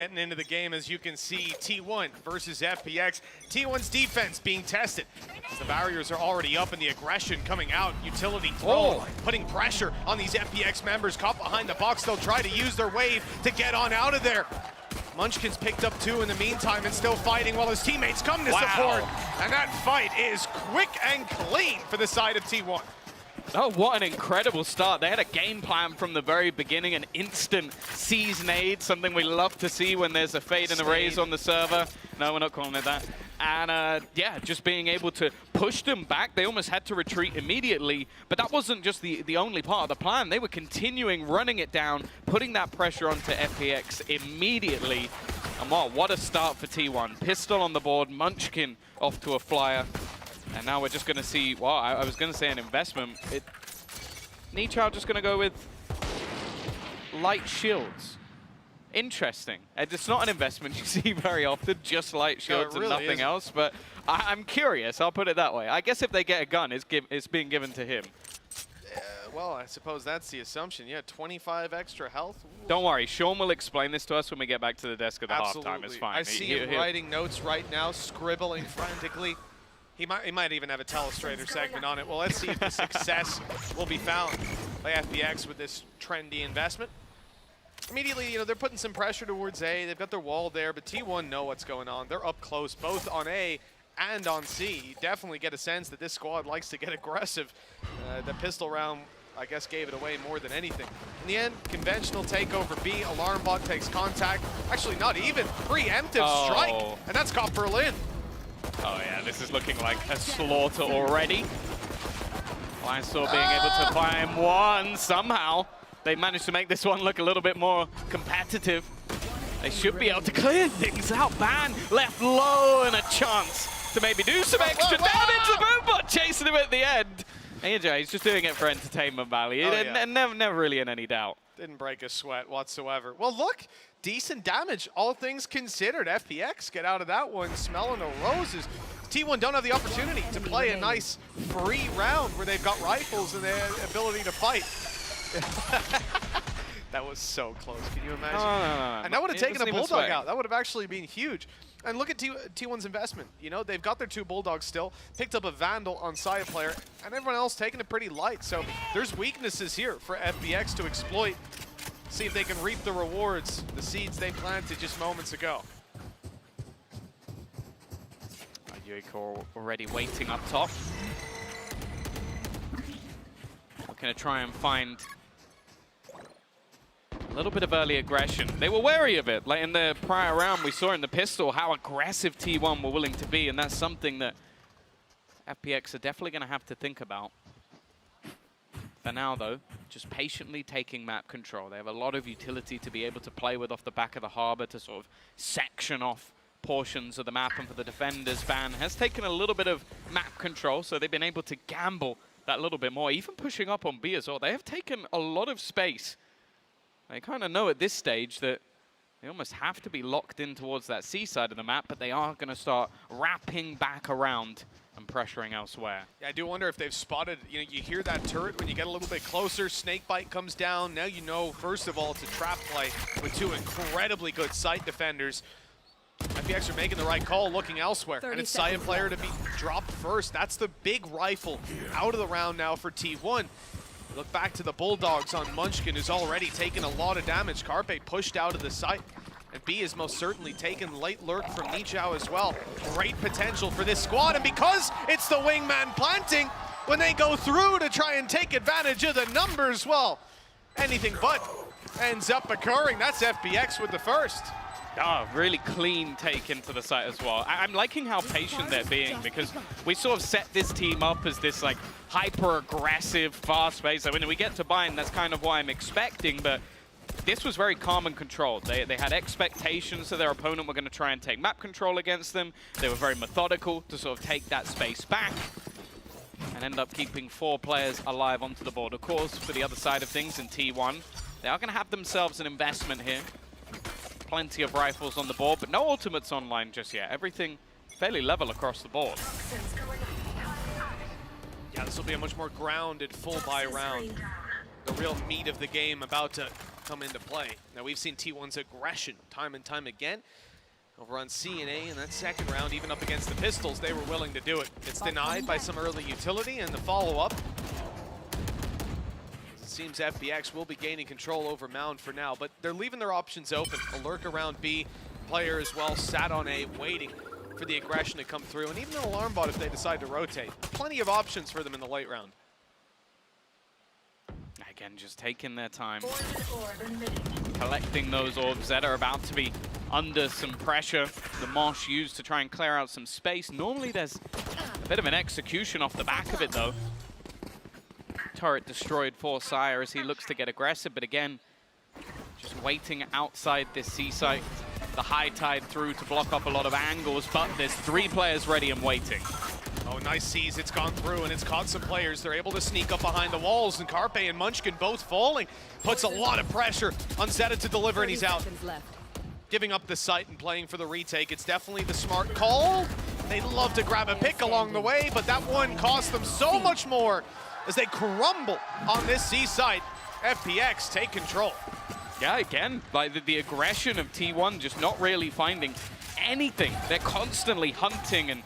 Getting into the game, as you can see, T1 versus FPX. T1's defense being tested. As the barriers are already up and the aggression coming out. Utility throw, putting pressure on these FPX members. Caught behind the box, they'll try to use their wave to get on out of there. Munchkin's picked up 2 in the meantime and still fighting while his teammates come to support. And that fight is quick and clean for the side of T1. Oh, what an incredible start. They had a game plan from the very beginning, an instant seize nade, something we love to see when there's a fade and a raise on the server. No, we're not calling it that. And yeah, just being able to push them back. They almost had to retreat immediately, but that wasn't just the only part of the plan. They were continuing running it down, putting that pressure onto FPX immediately. And what a start for T1. Pistol on the board, Munchkin off to a flyer. And now we're just going to see, well, I was going to say an investment. Nichao just going to go with light shields. Interesting. It's not an investment you see very often, just light shields and nothing else. But I'm curious, I'll put it that way. I guess if they get a gun, it's being given to him. Well, I suppose that's the assumption. Yeah, 25 extra health. Ooh. Don't worry, Sean will explain this to us when we get back to the desk at the halftime. It's fine. I see him writing notes right now, scribbling frantically. He might even have a telestrator segment on it. Well, let's see if the success will be found by FPX with this trendy investment. Immediately, they're putting some pressure towards A. They've got their wall there, but T1 know what's going on. They're up close, both on A and on C. You definitely get a sense that this squad likes to get aggressive. The pistol round, I guess, gave it away more than anything. In the end, conventional takeover B. Alarm bot takes contact. Actually, not even. Preemptive strike, and that's got Berlin. Oh yeah, this is looking like a slaughter already. Linesaw being able to climb one somehow. They managed to make this one look a little bit more competitive. They should be able to clear things out. Ban left low and a chance to maybe do some extra damage. The Boombot chasing him at the end. AJ, he's just doing it for entertainment value. And never really in any doubt. Didn't break a sweat whatsoever. Well, look, decent damage, all things considered. FPX get out of that one smelling the roses. T1 don't have the opportunity to play a nice free round where they've got rifles and the ability to fight. That was so close, can you imagine? No. And that would have taken a Bulldog out. That would have actually been huge. And look at T1's investment. They've got their 2 Bulldogs still, picked up a Vandal on side player, and everyone else taking it pretty light. So there's weaknesses here for FPX to exploit. See if they can reap the rewards, the seeds they planted just moments ago. Yuiko already waiting up top. We're going to try and find a little bit of early aggression. They were wary of it. Like in the prior round, we saw in the pistol how aggressive T1 were willing to be, and that's something that FPX are definitely going to have to think about. For now, though, just patiently taking map control. They have a lot of utility to be able to play with off the back of the harbor to sort of section off portions of the map, and for the defenders, Van has taken a little bit of map control, so they've been able to gamble that little bit more, even pushing up on B as well. They have taken a lot of space. They kind of know at this stage that they almost have to be locked in towards that C side of the map, but they are going to start wrapping back around and pressuring elsewhere. Yeah, I do wonder if they've spotted, you hear that turret when you get a little bit closer, Snakebite comes down. Now you know, first of all, it's a trap play with 2 incredibly good site defenders. FPX are making the right call, looking elsewhere, and it's side player to be dropped first. That's the big rifle out of the round now for T1. Look back to the Bulldogs on Munchkin, who's already taken a lot of damage. Carpe pushed out of the site, and B is most certainly taken late lurk from Nichao as well. Great potential for this squad, and because it's the wingman planting, when they go through to try and take advantage of the numbers, well, anything but ends up occurring. That's FPX with the first. Oh, really clean take into the site as well. I'm liking how patient they're being, because we sort of set this team up as this like hyper-aggressive, fast-paced. So when we get to bind, that's kind of what I'm expecting, but this was very calm and controlled. They had expectations that their opponent were going to try and take map control against them. They were very methodical to sort of take that space back and end up keeping 4 players alive onto the board. Of course, for the other side of things in T1, they are going to have themselves an investment here. Plenty of rifles on the board, but no ultimates online just yet. Everything fairly level across the board. Yeah, this will be a much more grounded full buy round. The real meat of the game about to come into play. Now, we've seen T1's aggression time and time again. Over on CNA in that second round, even up against the Pistols, they were willing to do it. It's denied by some early utility, and the follow-up. It seems FPX will be gaining control over Mound for now, but they're leaving their options open. A lurk around B, player as well sat on A, waiting for the aggression to come through, and even an alarm bot if they decide to rotate. Plenty of options for them in the late round. Again, just taking their time, collecting those orbs that are about to be under some pressure. The Mosh used to try and clear out some space. Normally there's a bit of an execution off the back of it though. Turret destroyed for Sire as he looks to get aggressive, but again, just waiting outside this C site. The high tide through to block up a lot of angles, but there's 3 players ready and waiting. Oh, nice sees. It's gone through, and it's caught some players. They're able to sneak up behind the walls, and Carpe and Munchkin both falling. Puts a lot of pressure on Zeta to deliver, and he's out. Giving up the site and playing for the retake. It's definitely the smart call. They'd love to grab a pick along the way, but that one cost them so much more as they crumble on this C site. FPX take control. Yeah, again, like the aggression of T1 just not really finding anything. They're constantly hunting and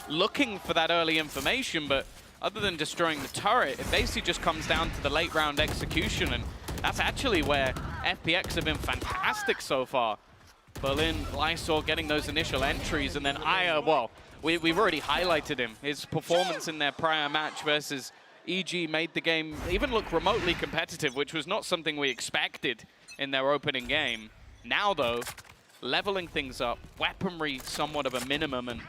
looking for that early information, but other than destroying the turret, it basically just comes down to the late round execution, and that's actually where FPX have been fantastic so far. Berlin, Lysor getting those initial entries, and then Aya, well, we've already highlighted him. His performance in their prior match versus EG made the game even look remotely competitive, which was not something we expected in their opening game. Now though, leveling things up, weaponry somewhat of a minimum, and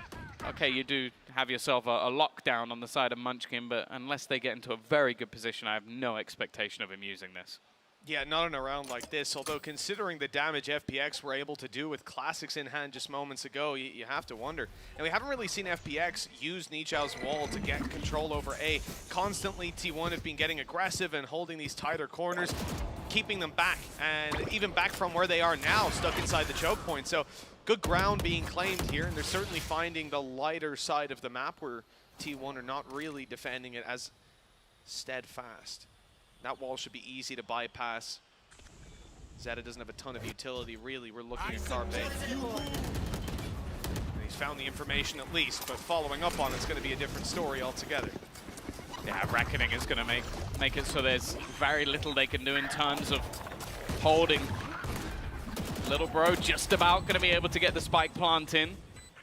okay, you do have yourself a lockdown on the side of Munchkin, but unless they get into a very good position, I have no expectation of him using this. Yeah, not in a round like this, although considering the damage FPX were able to do with classics in hand just moments ago, you have to wonder. And we haven't really seen FPX use Nichao's wall to get control over A. Constantly, T1 have been getting aggressive and holding these tighter corners, keeping them back, and even back from where they are now, stuck inside the choke point. So good ground being claimed here, and they're certainly finding the lighter side of the map where T1 are not really defending it as steadfast. That wall should be easy to bypass. Zeta doesn't have a ton of utility, really. We're looking at Carpe. He's found the information at least, but following up on it's going to be a different story altogether. Yeah, Reckoning is going to make it so there's very little they can do in terms of holding. Little bro just about going to be able to get the spike plant in.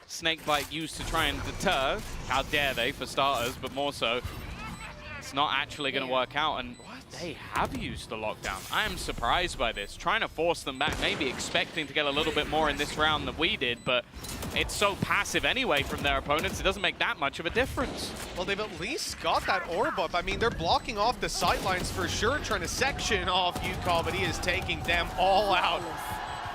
Snakebite used to try and deter. How dare they, for starters, but more so, it's not actually going to work out, and they have used the lockdown. I am surprised by this. Trying to force them back, maybe expecting to get a little bit more in this round than we did, but it's so passive anyway from their opponents, it doesn't make that much of a difference. Well, they've at least got that orb up. I mean, they're blocking off the sightlines for sure, trying to section off UCall, but he is taking them all out.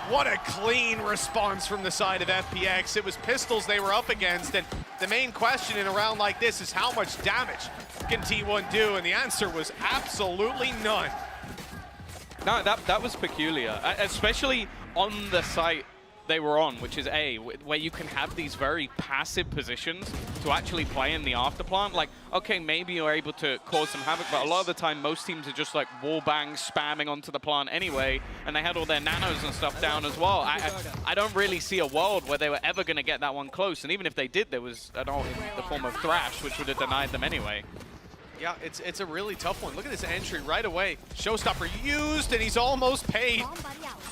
What a clean response from the side of FPX. It was pistols they were up against, and the main question in a round like this is how much damage can T1 do, and the answer was absolutely none. No, that was peculiar, especially on the site they were on, which is A, where you can have these very passive positions to actually play in the afterplant. Like, okay, maybe you're able to cause some havoc, but a lot of the time, most teams are just like wallbang spamming onto the plant anyway, and they had all their nanos and stuff down as well. I don't really see a world where they were ever going to get that one close, and even if they did, there was an ult in the form of Thrash, which would have denied them anyway. Yeah, it's a really tough one. Look at this entry right away. Showstopper used, and he's almost paid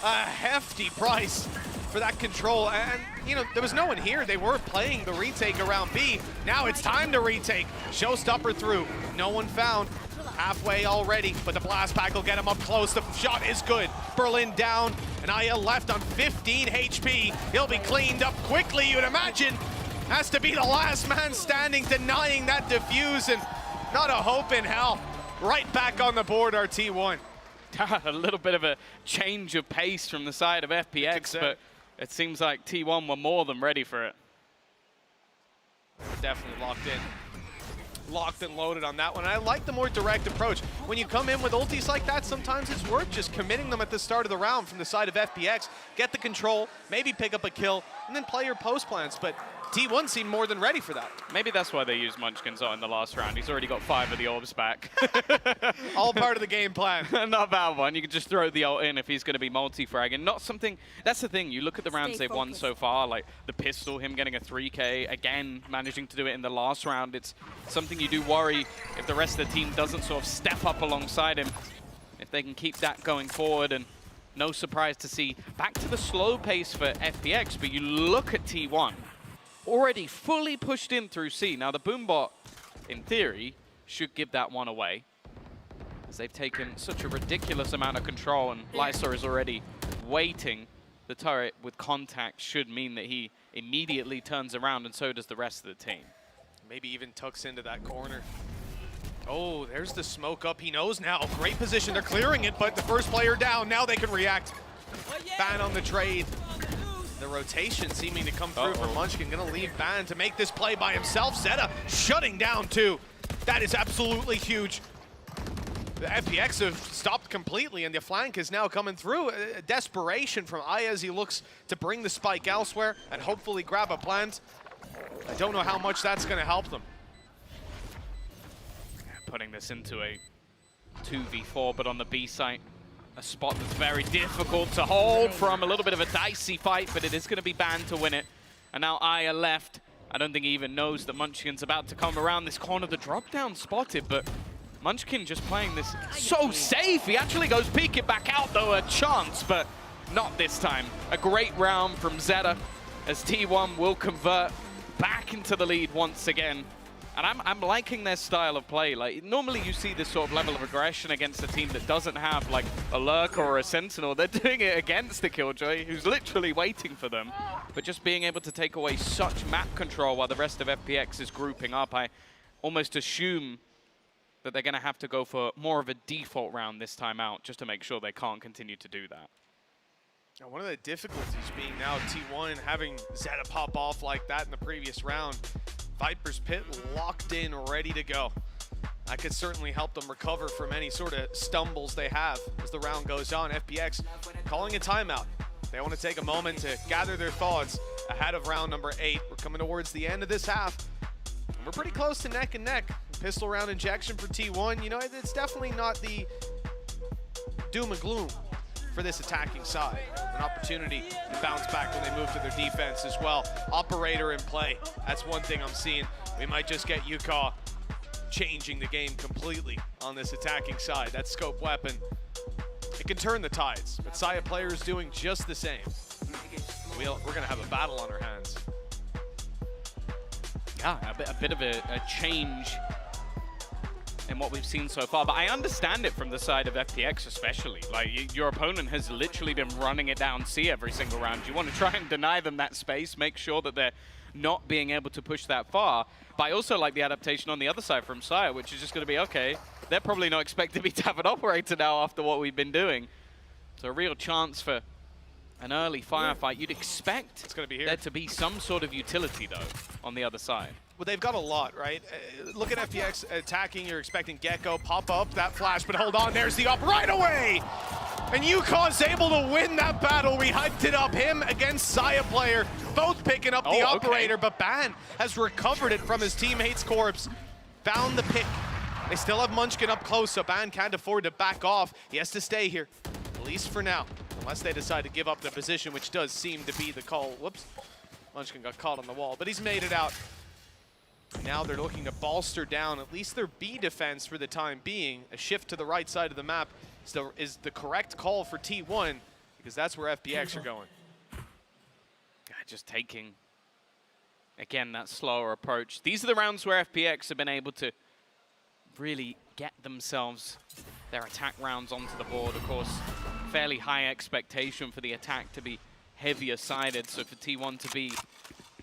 a hefty price for that control. And, you know, there was no one here. They were playing the retake around B. Now it's time to retake. Showstopper through. No one found. Halfway already, but the blast pack will get him up close. The shot is good. Berlin down, and Aya left on 15 HP. He'll be cleaned up quickly, you'd imagine. Has to be the last man standing, denying that defuse, and not a hope in hell. Right back on the board, our T1. A little bit of a change of pace from the side of FPX, but it seems like T1 were more than ready for it. Definitely locked in. Locked and loaded on that one. And I like the more direct approach. When you come in with ultis like that, sometimes it's worth just committing them at the start of the round from the side of FPX. Get the control, maybe pick up a kill, and then play your post plans. But T1 seemed more than ready for that. Maybe that's why they used Munchkin's in the last round. He's already got 5 of the orbs back. All part of the game plan. Not a bad one. You can just throw the ult in if he's going to be multi-fragging. Not something... That's the thing. You look at the rounds they've won so far, like the pistol, him getting a 3K, again, managing to do it in the last round. It's something you do worry if the rest of the team doesn't sort of step up alongside him. If they can keep that going forward, and no surprise to see back to the slow pace for FPX, but you look at T1, already fully pushed in through C. Now the Boombot, in theory, should give that one away, as they've taken such a ridiculous amount of control, and Lysor is already waiting. The turret with contact should mean that he immediately turns around, and so does the rest of the team. Maybe even tucks into that corner. Oh, there's the smoke up. He knows now. Great position. They're clearing it, but the first player down. Now they can react. Ban on the trade. The rotation seeming to come through from Munchkin. Gonna leave Ban to make this play by himself. Zeta shutting down too. That is absolutely huge. The FPX have stopped completely, and the flank is now coming through. A desperation from Aya as he looks to bring the spike elsewhere and hopefully grab a plant. I don't know how much that's gonna help them. Putting this into a 2v4, but on the B site, a spot that's very difficult to hold from. A little bit of a dicey fight, but it is going to be Ban to win it. And now Aya left. I don't think he even knows that Munchkin's about to come around this corner. The drop down spotted, but Munchkin just playing this so safe. He actually goes peek it back out, though, a chance, but not this time. A great round from Zeta, as T1 will convert back into the lead once again. And I'm liking their style of play. Like, normally you see this sort of level of aggression against a team that doesn't have like a lurker or a sentinel. They're doing it against the Killjoy, who's literally waiting for them. But just being able to take away such map control while the rest of FPX is grouping up, I almost assume that they're going to have to go for more of a default round this time out, just to make sure they can't continue to do that. Now, one of the difficulties being now T1 having Zeta pop off like that in the previous round. Viper's Pit locked in, ready to go. That could certainly help them recover from any sort of stumbles they have as the round goes on. FPX calling a timeout. They want to take a moment to gather their thoughts ahead of round number 8. We're coming towards the end of this half. And we're pretty close to neck and neck. Pistol round injection for T1. You know, it's definitely not the doom and gloom for this attacking side. An opportunity to bounce back when they move to their defense as well. Operator in play. That's one thing I'm seeing. We might just get UCAW changing the game completely on this attacking side. That scope weapon, it can turn the tides, but Saya players doing just the same. We're gonna have a battle on our hands. Yeah, a bit of a change in what we've seen so far, but I understand it from the side of FPX especially. Like, your opponent has literally been running it down C every single round. You want to try and deny them that space, make sure that they're not being able to push that far. But I also like the adaptation on the other side from Sire, which is just going to be, okay, they're probably not expecting me to have an operator now after what we've been doing. So a real chance for an early firefight. You'd expect it's gonna be here. There to be some sort of utility, though, on the other side. Well, they've got a lot, right? Look at FPX attacking. You're expecting Gecko pop up that flash, but hold on, there's the up right away! And UCAW's able to win that battle. We hyped it up, him against Saya player, both picking up the operator, but Ban has recovered it from his teammate's corpse. Found the pick. They still have Munchkin up close, so Ban can't afford to back off. He has to stay here, at least for now, unless they decide to give up the position, which does seem to be the call. Whoops, Munchkin got caught on the wall, but he's made it out. Now they're looking to bolster down at least their B defense for the time being. A shift to the right side of the map is the correct call for T1, because that's where FPX are going. Just taking, again, that slower approach. These are the rounds where FPX have been able to really get themselves their attack rounds onto the board. Of course, fairly high expectation for the attack to be heavier sided, so for T1 to be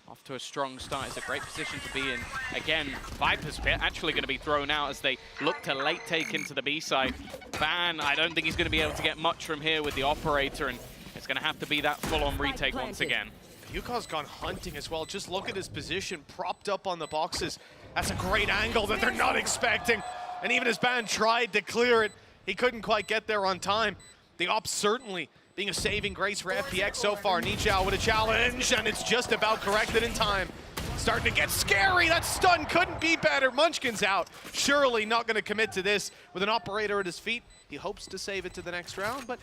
off to a strong start is a great position to be in. Again, Viper's Pit actually going to be thrown out as they look to late take into the B side. Ban, I don't think he's going to be able to get much from here with the operator, and it's going to have to be that full-on retake once again. UCAW's gone hunting as well. Just look at his position, propped up on the boxes. That's a great angle that they're not expecting. And even as Ban tried to clear it, he couldn't quite get there on time. The op certainly being a saving grace for FPX so far. Nichao with a challenge, and it's just about corrected in time. starting to get scary. That stun couldn't be better. Munchkin's out. Surely not going to commit to this with an operator at his feet. He hopes to save it to the next round, but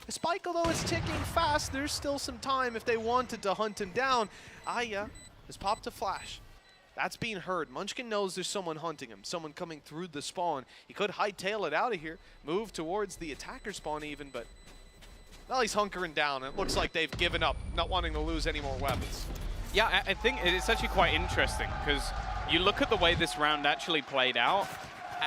the spike, although it's ticking fast, there's still some time if they wanted to hunt him down. Aya has popped a flash. That's being heard. Munchkin knows there's someone hunting him, someone coming through the spawn. He could hightail it out of here, move towards the attacker spawn even, but well, he's hunkering down. It looks like they've given up, not wanting to lose any more weapons. Yeah, I think it's actually quite interesting because you look at the way this round actually played out,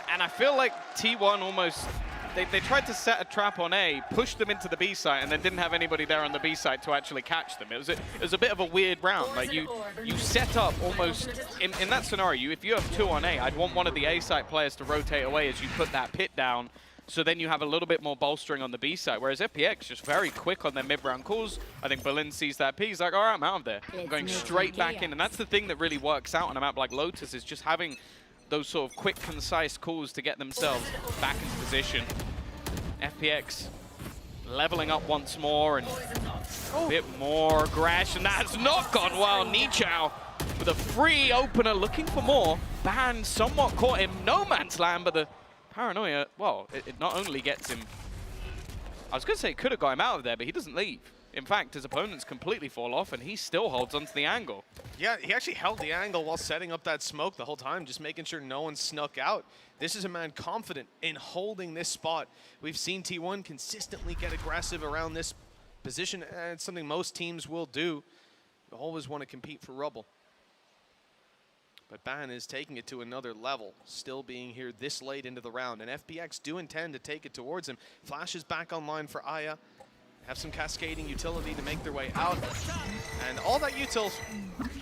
and I feel like T1 almost, they tried to set a trap on A, pushed them into the B site, and then didn't have anybody there on the B site to actually catch them. It was a bit of a weird round. Like you set up almost, in that scenario, if you have 2 on A, I'd want one of the A site players to rotate away as you put that pit down, so then you have a little bit more bolstering on the B side, whereas FPX just very quick on their mid-round calls. I think Berlin sees that P, he's like, all right, I'm out of there. I'm going straight back in, and that's the thing that really works out on a map like Lotus, is just having those sort of quick, concise calls to get themselves back into position. FPX leveling up once more, and a bit more aggression. That has not gone well. Nichao with a free opener, looking for more. Ban somewhat caught him no man's land, but the paranoia, well, it not only gets him, I was going to say it could have got him out of there, but he doesn't leave. In fact, his opponents completely fall off, and he still holds onto the angle. Yeah, he actually held the angle while setting up that smoke the whole time, just making sure no one snuck out. This is a man confident in holding this spot. We've seen T1 consistently get aggressive around this position, and it's something most teams will do. They always want to compete for rubble. But Ban is taking it to another level, still being here this late into the round. And FPX do intend to take it towards him. Flash is back online for Aya. Have some cascading utility to make their way out. And all that util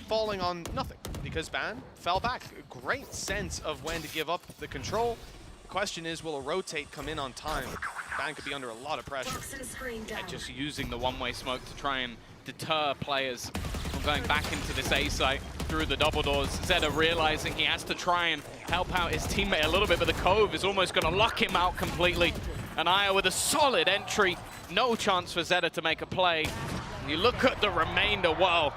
falling on nothing, because Ban fell back. A great sense of when to give up the control. The question is, will a rotate come in on time? Ban could be under a lot of pressure. And just using the one-way smoke to try and deter players from going back into this A site through the double doors. Zeta realizing he has to try and help out his teammate a little bit, but the Cove is almost going to lock him out completely. And Aya with a solid entry. No chance for Zeta to make a play. You look at the remainder, well,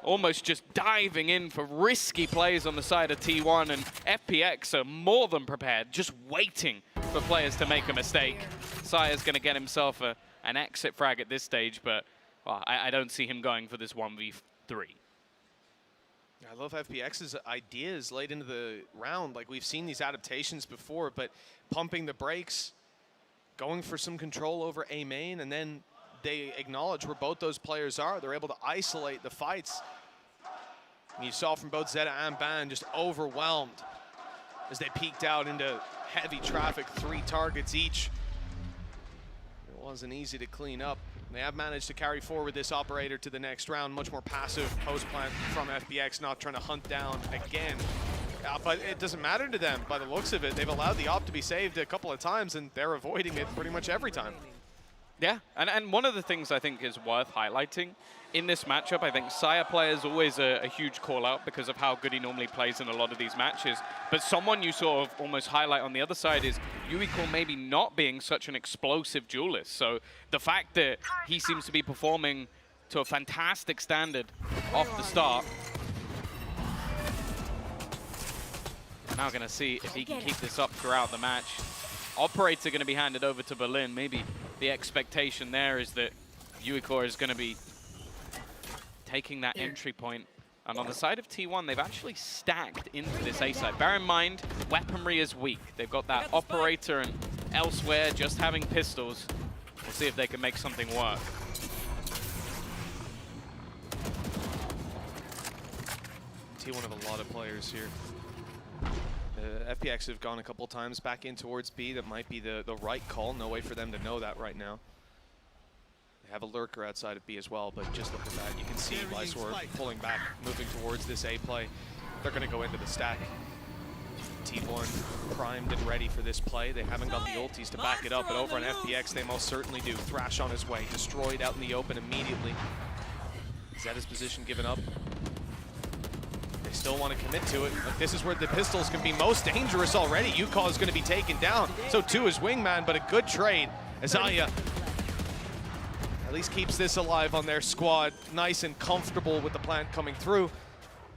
almost just diving in for risky plays on the side of T1, and FPX are more than prepared, just waiting for players to make a mistake. Sire's going to get himself an exit frag at this stage, but well, I don't see him going for this 1v3. I love FPX's ideas late into the round. Like, we've seen these adaptations before, but pumping the brakes, going for some control over A main, and then they acknowledge where both those players are. They're able to isolate the fights. And you saw from both Zeta and Ban just overwhelmed as they peeked out into heavy traffic, 3 targets each. It wasn't easy to clean up. They have managed to carry forward this operator to the next round. Much more passive post plant from FPX, not trying to hunt down again. But it doesn't matter to them by the looks of it. They've allowed the op to be saved a couple of times, and they're avoiding it pretty much every time. Yeah, and one of the things I think is worth highlighting in this matchup, I think Sire play is always a huge call out because of how good he normally plays in a lot of these matches. But someone you sort of almost highlight on the other side is Yuiko maybe not being such an explosive duelist. So the fact that he seems to be performing to a fantastic standard off the start. Now going to see if he can keep this up throughout the match. Operator going to be handed over to Berlin. Maybe the expectation there is that Yuiko is going to be taking that entry point. And on the side of T1, they've actually stacked into this A side. Bear in mind, weaponry is weak. They've got that operator, and elsewhere just having pistols. We'll see if they can make something work. T1 have a lot of players here. FPX have gone a couple times back in towards B. That might be the right call. No way for them to know that right now. They have a lurker outside of B as well, but just look at that. You can see Lysor pulling back, moving towards this A play. They're going to go into the stack. T1 primed and ready for this play. They haven't got the ultis to back it up, but over on FPX, they most certainly do. Thrash on his way, destroyed out in the open immediately. Zeta's position given up. They still want to commit to it. Like, this is where the pistols can be most dangerous already. Yuko is going to be taken down. So too is Wingman, but a good trade as Aya at least keeps this alive on their squad. Nice and comfortable with the plant coming through.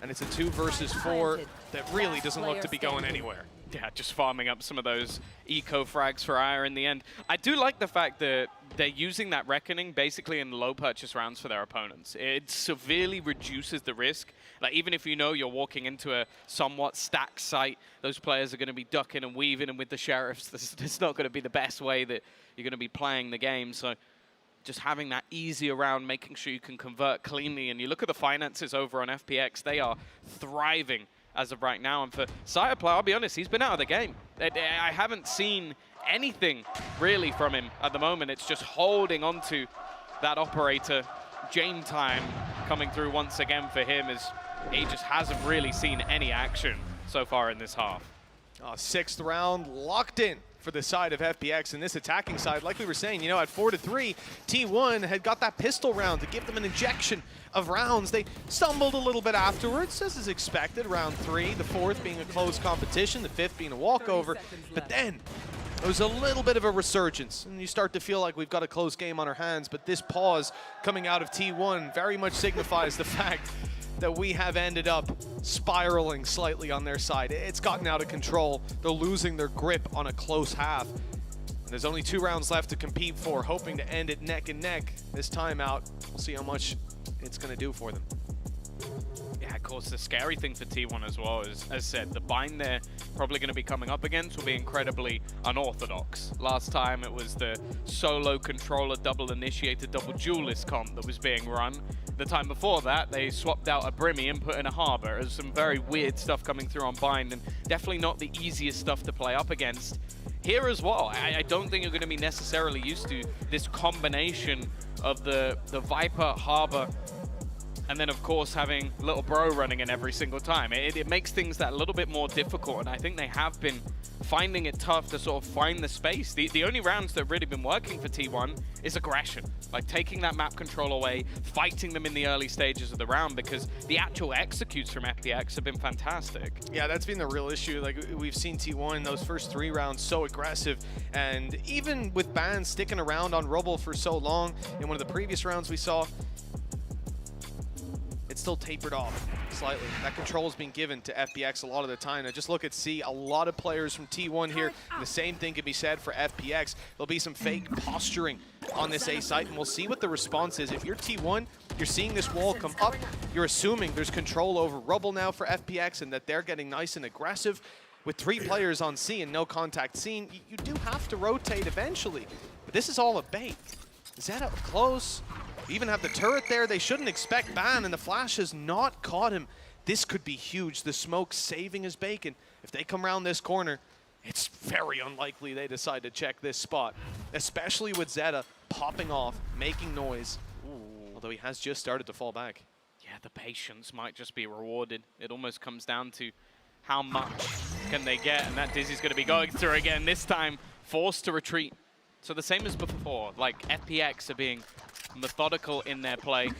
And it's a 2 versus 4 that really doesn't look to be going anywhere. Yeah, just farming up some of those eco frags for Ire in the end. I do like the fact that they're using that Reckoning basically in low purchase rounds for their opponents. It severely reduces the risk. Like, even if you know you're walking into a somewhat stacked site, those players are going to be ducking and weaving, and with the Sheriffs, this not going to be the best way that you're going to be playing the game. So just having that easy around, making sure you can convert cleanly. And you look at the finances over on FPX, they are thriving as of right now. And for Cyberplay, I'll be honest, he's been out of the game. I haven't seen anything really from him at the moment. It's just holding on to that operator. Jane time coming through once again for him, as he just hasn't really seen any action so far in this half. 6th round locked in for the side of FPX, and this attacking side, like we were saying, you know, at 4-3, T1 had got that pistol round to give them an injection of rounds. They stumbled a little bit afterwards, as is expected. Round 3, the 4th being a close competition, the 5th being a walkover. But then there was a little bit of a resurgence, and you start to feel like we've got a close game on our hands. But this pause coming out of T1 very much signifies the fact that we have ended up spiraling slightly on their side. It's gotten out of control. They're losing their grip on a close half. And there's only 2 rounds left to compete for, hoping to end it neck and neck. This time out, we'll see how much it's going to do for them. Yeah, of course, the scary thing for T1 as well is, as said, the bind they're probably going to be coming up against will be incredibly unorthodox. Last time it was the solo controller, double-initiated, double-duelist comp that was being run. The time before that, they swapped out a Brimmy and put in a Harbor. There's some very weird stuff coming through on bind, and definitely not the easiest stuff to play up against. Here as well, I don't think you're going to be necessarily used to this combination of the Viper, Harbor, and then, of course, having Little Bro running in every single time. It makes things that a little bit more difficult, and I think they have been finding it tough to sort of find the space. The only rounds that have really been working for T1 is aggression, like taking that map control away, fighting them in the early stages of the round, because the actual executes from FPX have been fantastic. Yeah, that's been the real issue. Like, we've seen T1 those first 3 rounds so aggressive, and even with bans sticking around on Rubble for so long, in one of the previous rounds we saw, it's still tapered off slightly. That control is being given to FPX a lot of the time. Now just look at C, a lot of players from T1 here, and the same thing can be said for FPX. There'll be some fake posturing on this A site, and we'll see what the response is. If you're T1, you're seeing this wall come up, you're assuming there's control over Rubble now for FPX and that they're getting nice and aggressive. With 3 players on C and no contact seen, you do have to rotate eventually. But this is all a bait. Zeta up close. We even have the turret there. They shouldn't expect ban, and the flash has not caught him. This could be huge. The smoke saving his bacon. If they come around this corner, it's very unlikely they decide to check this spot, especially with Zeta popping off, making noise. Ooh. Although he has just started to fall back. Yeah, the patience might just be rewarded. It almost comes down to how much can they get, and that Dizzy's going to be going through again, this time forced to retreat. So the same as before, like FPX are being methodical in their play.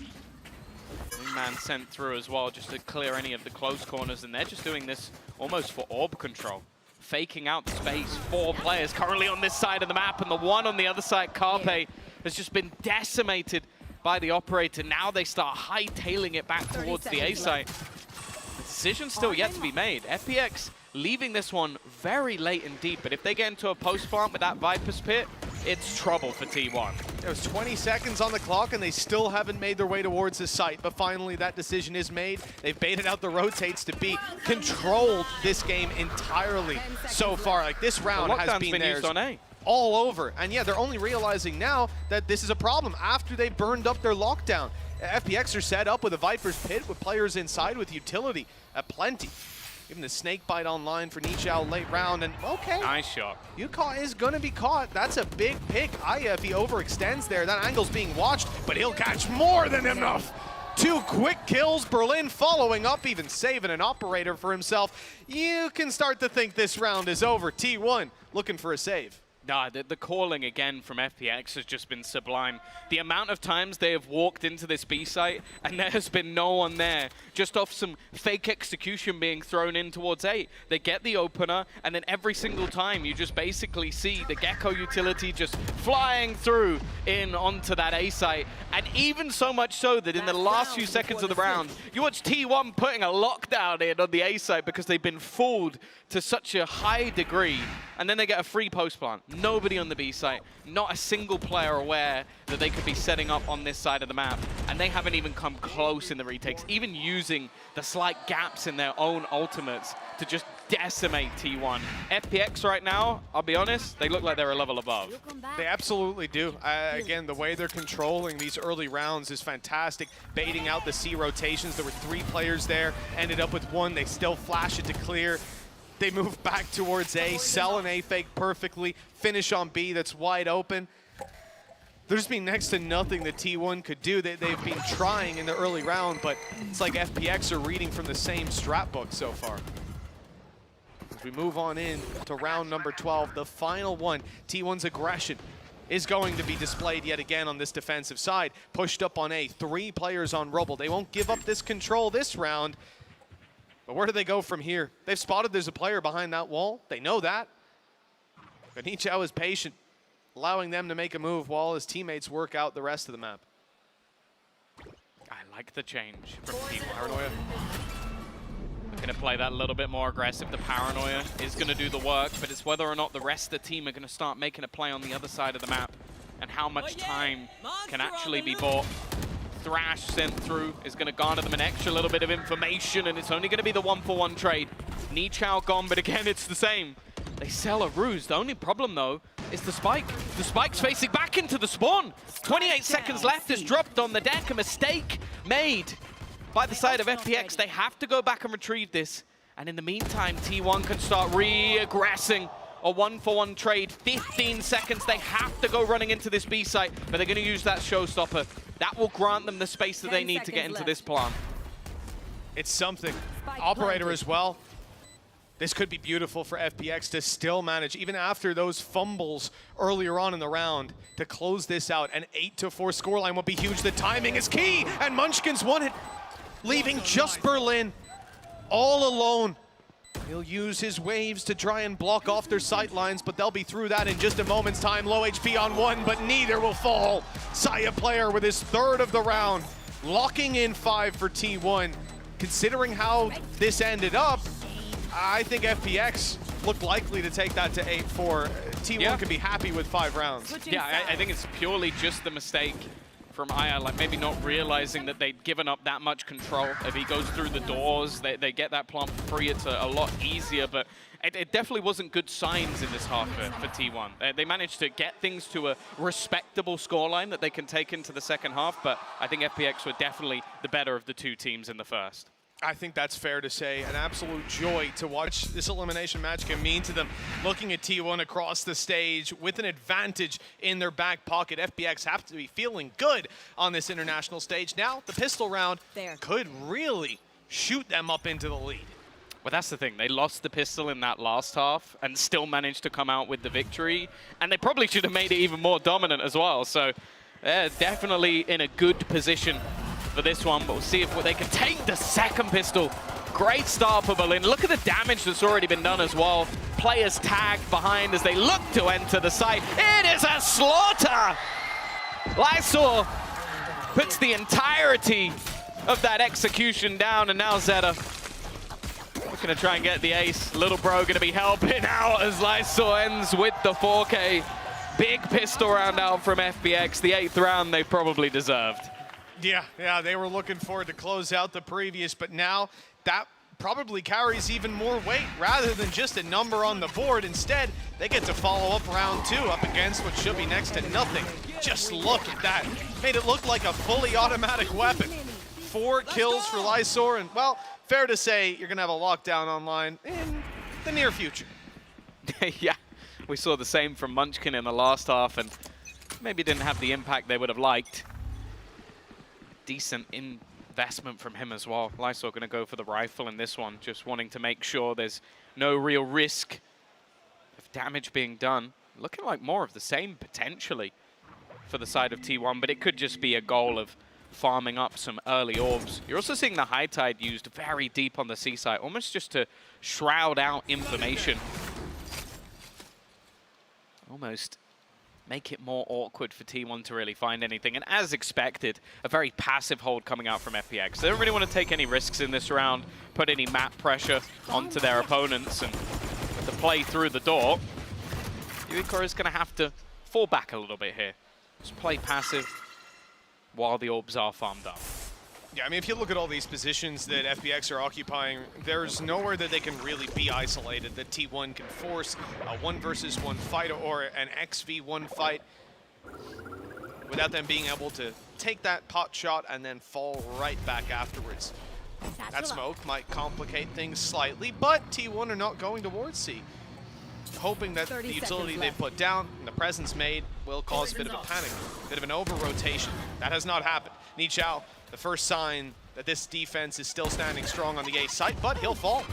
Wingman sent through as well just to clear any of the close corners, and they're just doing this almost for orb control. Faking out the space. 4 players currently on this side of the map, and the one on the other side, Carpe, has just been decimated by the operator. Now they start hightailing it back towards the A site. The decision's still yet to be made. FPX leaving this one very late and deep, but if they get into a post plant with that Viper's Pit, it's trouble for T1. There's 20 seconds on the clock, and they still haven't made their way towards the site, but finally that decision is made. They've baited out the rotates to be controlled this game entirely so far. Like, this round has been theirs used on A. all over. And yeah, they're only realizing now that this is a problem after they burned up their lockdown. FPX are set up with a Viper's Pit with players inside with utility at plenty. Even the snake bite online for Nichao late round, and okay. Nice shot. Yuka is going to be caught. That's a big pick. Aya, if he overextends there, that angle's being watched, but he'll catch more than enough. 2 quick kills. Berlin following up, even saving an operator for himself. You can start to think this round is over. T1 looking for a save. Nah, the calling again from FPX has just been sublime. The amount of times they have walked into this B site and there has been no one there, just off some fake execution being thrown in towards A. They get the opener, and then every single time you just basically see the Gecko utility just flying through in onto that A site. And even so much so that in the last few seconds of the round, you watch T1 putting a lockdown in on the A site because they've been fooled to such a high degree, and then they get a free post plant. Nobody on the B site, not a single player aware that they could be setting up on this side of the map, and they haven't even come close in the retakes, even using the slight gaps in their own ultimates to just decimate T1. FPX right now, I'll be honest, they look like they're a level above. They absolutely do. Again, the way they're controlling these early rounds is fantastic. Baiting out the C rotations. There were 3 players there, ended up with 1. They still flash it to clear. They move back towards A, sell an A fake perfectly, finish on B that's wide open. There's been next to nothing that T1 could do. They've been trying in the early round, but it's like FPX are reading from the same strat book so far. As we move on in to round number 12, the final one, T1's aggression is going to be displayed yet again on this defensive side. Pushed up on A, 3 players on Rubble. They won't give up this control this round. But where do they go from here? They've spotted there's a player behind that wall. They know that. Benicio is patient, allowing them to make a move while his teammates work out the rest of the map. I like the change from Team Paranoia. Going to play that a little bit more aggressive. The Paranoia is going to do the work, but it's whether or not the rest of the team are going to start making a play on the other side of the map and how much time can actually be bought. Thrash sent through is going to garner them an extra little bit of information, and it's only going to be the 1-for-1 trade. Nichao gone, but again, it's the same. They sell a ruse. The only problem, though, is the spike. The spike's facing back into the spawn. 28 seconds left is dropped on the deck. A mistake made by the side of FPX. They have to go back and retrieve this. And in the meantime, T1 can start re-aggressing. A 1-for-1 trade, 15 seconds. They have to go running into this B site, but they're going to use that showstopper. That will grant them the space that they need to get into this plant. It's something. Operator as well. This could be beautiful for FPX to still manage, even after those fumbles earlier on in the round, to close this out. An 8-4 scoreline will be huge. The timing is key, and Munchkin's won it, leaving just Berlin all alone. He'll use his waves to try and block off their sight lines, but they'll be through that in just a moment's time. Low HP on 1, but neither will fall. Saya player with his 3rd of the round, locking in 5 for T1. Considering how this ended up, I think FPX looked likely to take that to 8-4. T1 can be happy with 5 rounds. Yeah, I think it's purely just the mistake from Aya, like maybe not realizing that they'd given up that much control. If he goes through the doors, they get that plant for free. It's a lot easier, but it definitely wasn't good signs in this half for T1. They managed to get things to a respectable scoreline that they can take into the second half, but I think FPX were definitely the better of the 2 teams in the first. I think that's fair to say. An absolute joy to watch this elimination match can mean to them. Looking at T1 across the stage with an advantage in their back pocket. FPX have to be feeling good on this international stage. Now, the pistol round could really shoot them up into the lead. Well, that's the thing. They lost the pistol in that last half and still managed to come out with the victory. And they probably should have made it even more dominant as well. So they're definitely in a good position for this one, but we'll see if they can take the second pistol. Great start for Berlin. Look at the damage that's already been done as well. Players tagged behind as they look to enter the site. It is a slaughter! Lysor puts the entirety of that execution down, and now Zeta looking to try and get the ace. Little bro gonna be helping out as Lysor ends with the 4K. Big pistol round out from FPX. The 8th round they probably deserved. Yeah, they were looking forward to close out the previous, but now that probably carries even more weight rather than just a number on the board. Instead, they get to follow up round 2 up against what should be next to nothing. Just look at that. Made it look like a fully automatic weapon. 4 kills for Lysor, and well, fair to say you're gonna have a lockdown online in the near future. Yeah, we saw the same from Munchkin in the last half, and maybe didn't have the impact they would have liked. Decent investment from him as well. Lysor going to go for the rifle in this one, just wanting to make sure there's no real risk of damage being done. looking like more of the same potentially for the side of T1, but it could just be a goal of farming up some early orbs. You're also seeing the High Tide used very deep on the C side, almost just to shroud out information. Almost make it more awkward for T1 to really find anything. And as expected, a very passive hold coming out from FPX. They don't really want to take any risks in this round, put any map pressure onto their opponents, and with the play through the door, Yuiko is going to have to fall back a little bit here. Just play passive while the orbs are farmed up. Yeah, I mean, if you look at all these positions that FPX are occupying, there's nowhere that they can really be isolated, that T1 can force a 1-versus-1 fight or an XV1 fight without them being able to take that pot shot and then fall right back afterwards. That smoke might complicate things slightly, but T1 are not going towards C, hoping that the utility they put down and the presence made will cause a bit of a panic, a bit of an over-rotation. That has not happened. Nichao, the first sign that this defense is still standing strong on the A site, but he'll fall.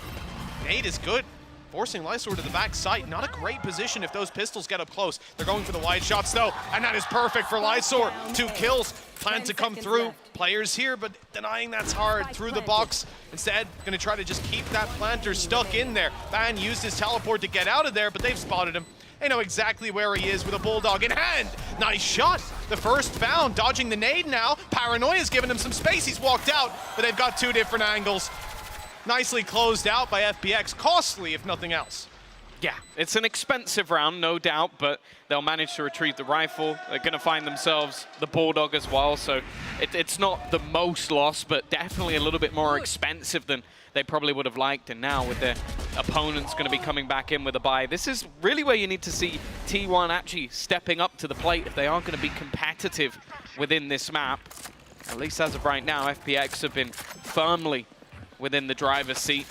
Nade is good, forcing Lysor to the back site. Not a great position if those pistols get up close. They're going for the wide shots though, and that is perfect for Lysor. 2 kills, plan to come through. Players here, but denying that's hard. Through the box, instead, gonna try to just keep that planter stuck in there. Ban used his teleport to get out of there, but they've spotted him. They know exactly where he is with a Bulldog in hand. Nice shot. The first found, dodging the nade now. Paranoia's given him some space. He's walked out, but they've got 2 different angles. Nicely closed out by FPX. Costly, if nothing else. Yeah, it's an expensive round, no doubt, but they'll manage to retrieve the rifle. They're going to find themselves the Bulldog as well, so it's not the most loss, but definitely a little bit more expensive than they probably would have liked. And now with their opponents going to be coming back in with a buy, this is really where you need to see T1 actually stepping up to the plate if they are going to be competitive within this map. At least as of right now, FPX have been firmly within the driver's seat.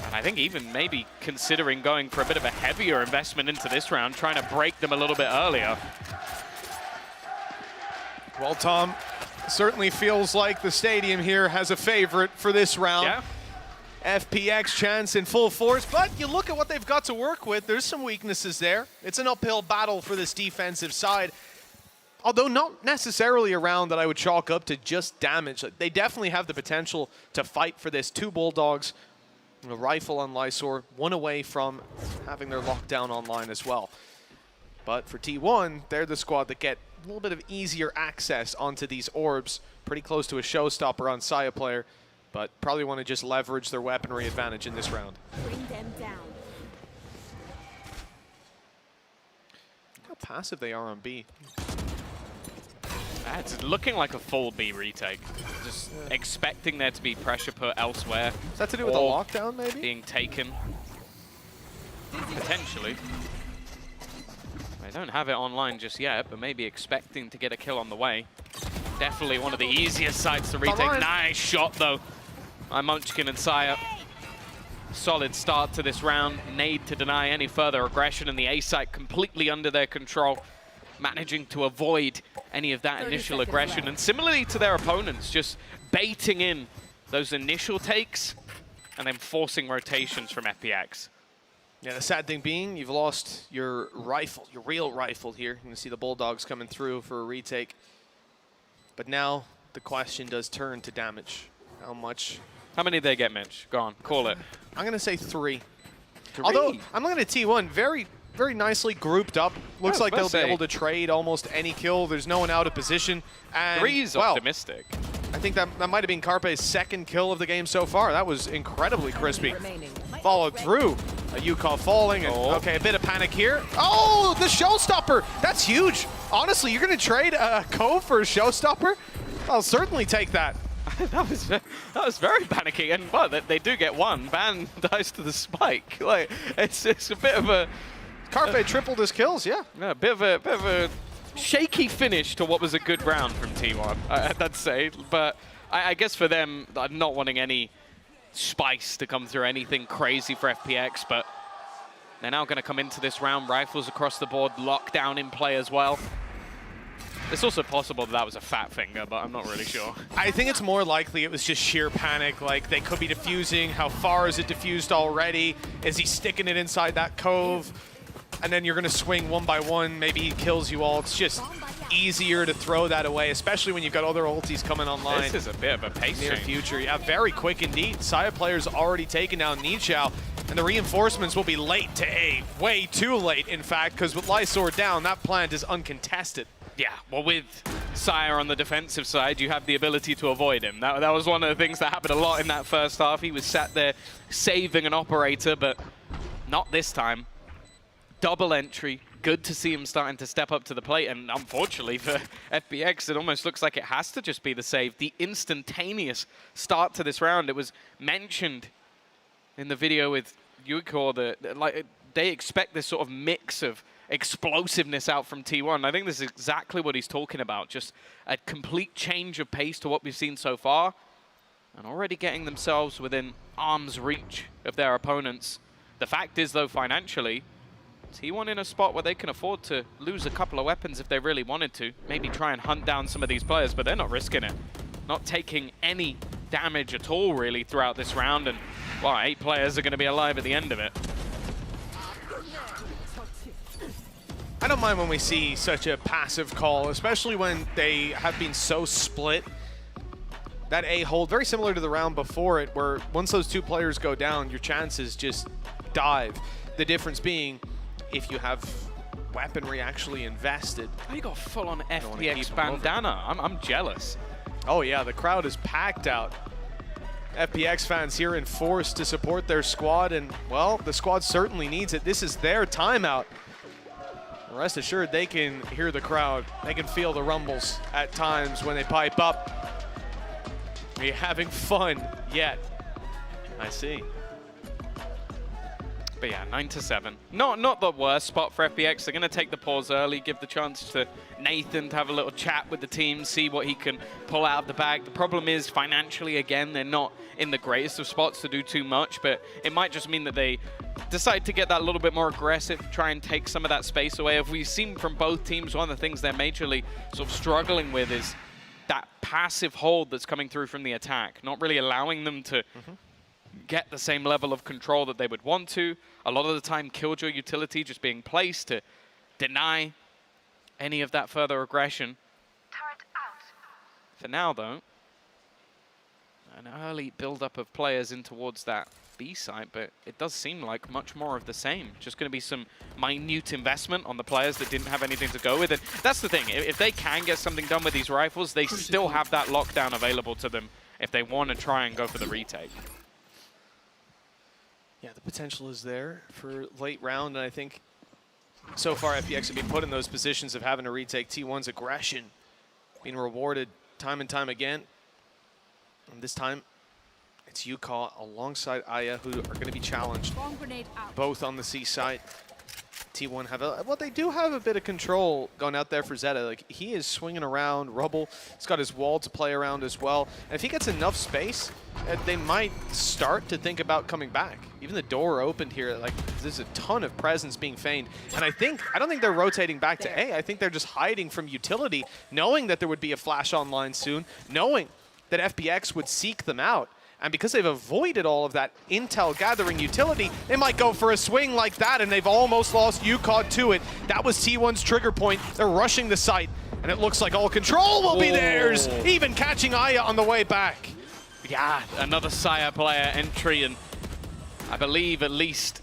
And I think even maybe considering going for a bit of a heavier investment into this round, trying to break them a little bit earlier. Well, Tom, certainly feels like the stadium here has a favorite for this round. Yeah. FPX chance in full force, but you look at what they've got to work with. There's some weaknesses there. It's an uphill battle for this defensive side. Although not necessarily a round that I would chalk up to just damage. They definitely have the potential to fight for this. 2 Bulldogs, a rifle on Lysor, 1 away from having their lockdown online as well. But for T1, they're the squad that get a little bit of easier access onto these orbs. Pretty close to a showstopper on Saya player, but probably want to just leverage their weaponry advantage in this round. Bring them down. Look how passive they are on B. It's looking like a full B retake. Just expecting there to be pressure put elsewhere. Is that to do with the lockdown, maybe? Being taken. Potentially. I don't have it online just yet, but maybe expecting to get a kill on the way. Definitely one of the easiest sites to retake. Nice shot, though, by Munchkin and Saya. Solid start to this round. Nade to deny any further aggression, and the A site completely under their control, managing to avoid any of that initial aggression. Left. And similarly to their opponents, just baiting in those initial takes and then forcing rotations from FPX. Yeah, the sad thing being, you've lost your rifle, your real rifle here. You can see the Bulldogs coming through for a retake. But now the question does turn to damage. How much? How many did they get, Mitch? Go on, call it. I'm going to say 3. Although, I'm looking at T1, very nicely grouped up. Looks like they'll be able to trade almost any kill. There's no one out of position. And 3's optimistic. I think that might have been Carpe's 2nd kill of the game so far. That was incredibly crispy. Followed through. A Yukon falling. And, okay, a bit of panic here. Oh, the showstopper. That's huge. Honestly, you're going to trade a Cove for a showstopper? I'll certainly take that. that was very panicky, and well, they do get 1. Ban dies to the spike. Like it's a bit of a Carpe tripled his kills, yeah. A bit of a shaky finish to what was a good round from T1, I'd say. But I guess for them, I'm not wanting any spice to come through, anything crazy for FPX, but they're now going to come into this round, rifles across the board, lockdown in play as well. It's also possible that was a fat finger, but I'm not really sure. I think it's more likely it was just sheer panic. Like, they could be defusing. How far is it diffused already? Is he sticking it inside that cove? and then you're going to swing one by one, maybe he kills you all. It's just easier to throw that away, especially when you've got other ultis coming online. This is a bit of a pace near change. future. Yeah, very quick indeed. Saya players already taken down Nichao, and the reinforcements will be late to A. Way too late, in fact, because with Lysor down, that plant is uncontested. Yeah, well, with Sire on the defensive side, you have the ability to avoid him. That was one of the things that happened a lot in that first half. He was sat there saving an operator, but not this time. Double entry. Good to see him starting to step up to the plate, and unfortunately for FPX, it almost looks like it has to just be the save. The instantaneous start to this round. It was mentioned in the video with Yuiko that like they expect this sort of mix of explosiveness out from T1. I think this is exactly what he's talking about. Just a complete change of pace to what we've seen so far, and already getting themselves within arm's reach of their opponents. The fact is, though, financially, T1 in a spot where they can afford to lose a couple of weapons if they really wanted to. Maybe try and hunt down some of these players, but they're not risking it. Not taking any damage at all, really, throughout this round. And, well, 8 players are going to be alive at the end of it. I don't mind when we see such a passive call, especially when they have been so split. That A hold, very similar to the round before it, where once those 2 players go down, your chances just dive. The difference being, if you have weaponry actually invested. Oh, you got full-on FPX bandana. I'm jealous. Oh yeah, the crowd is packed out. FPX fans here in force to support their squad, and well, the squad certainly needs it. This is their timeout. Rest assured, they can hear the crowd. They can feel the rumbles at times when they pipe up. Are you having fun yet? I see. But yeah, 9-7. Not the worst spot for FPX. They're going to take the pause early, give the chance to Nathan to have a little chat with the team, see what he can pull out of the bag. The problem is, financially, again, they're not in the greatest of spots to do too much, but it might just mean that they decide to get that little bit more aggressive, try and take some of that space away. If we've seen from both teams, one of the things they're majorly sort of struggling with is that passive hold that's coming through from the attack, not really allowing them to get the same level of control that they would want to. A lot of the time, Killjoy utility just being placed to deny any of that further aggression. Turret out. For now, though, an early build-up of players in towards that B site, but it does seem like much more of the same. Just going to be some minute investment on the players that didn't have anything to go with it. That's the thing. If they can get something done with these rifles, they still have that lockdown available to them if they want to try and go for the retake. Yeah, the potential is there for late round, and I think so far FPX have been put in those positions of having to retake. T1's aggression being rewarded time and time again. And this time, it's Yuka alongside Aya who are going to be challenged, both on the C side. T1 have well, they do have a bit of control going out there for Zeta. Like, he is swinging around Rubble. He's got his wall to play around as well. And if he gets enough space, they might start to think about coming back. Even the door opened here, like, there's a ton of presence being feigned. And I don't think they're rotating back to A. I think they're just hiding from utility, knowing that there would be a flash online soon, knowing that FPX would seek them out. And because they've avoided all of that intel gathering utility, they might go for a swing like that, and they've almost lost UCOD to it. That was T1's trigger point. They're rushing the site, and it looks like all control will be theirs, even catching Aya on the way back. Yeah, another Sire player entry, and I believe at least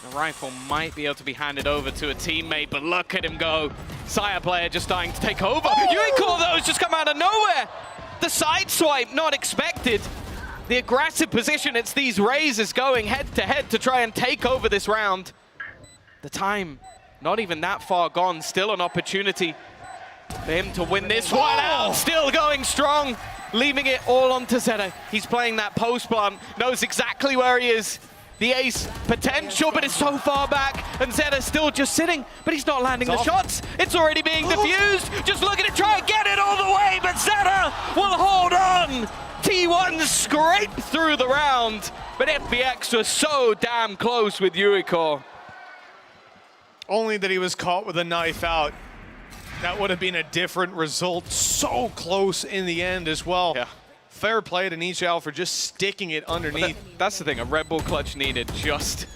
the rifle might be able to be handed over to a teammate, but look at him go. Sire player just starting to take over. Yuiko, though, has just come out of nowhere. The side swipe, not expected. The aggressive position, it's these Razors going head-to-head to try and take over this round. The time, not even that far gone, still an opportunity for him to win this one out. Still going strong, leaving it all onto Zeta. He's playing that post plant, knows exactly where he is. The ace potential, but it's so far back, and Zeta's still just sitting, but he's not landing the shots. It's already being diffused. Just look at it, try and get it all the way, but Zeta will hold on. T1 scrape through the round, but FPX was so damn close with Yuiko. Only that he was caught with a knife out. That would have been a different result. So close in the end as well. Yeah. Fair play to Nichao for just sticking it underneath. That's the thing, a Red Bull clutch needed just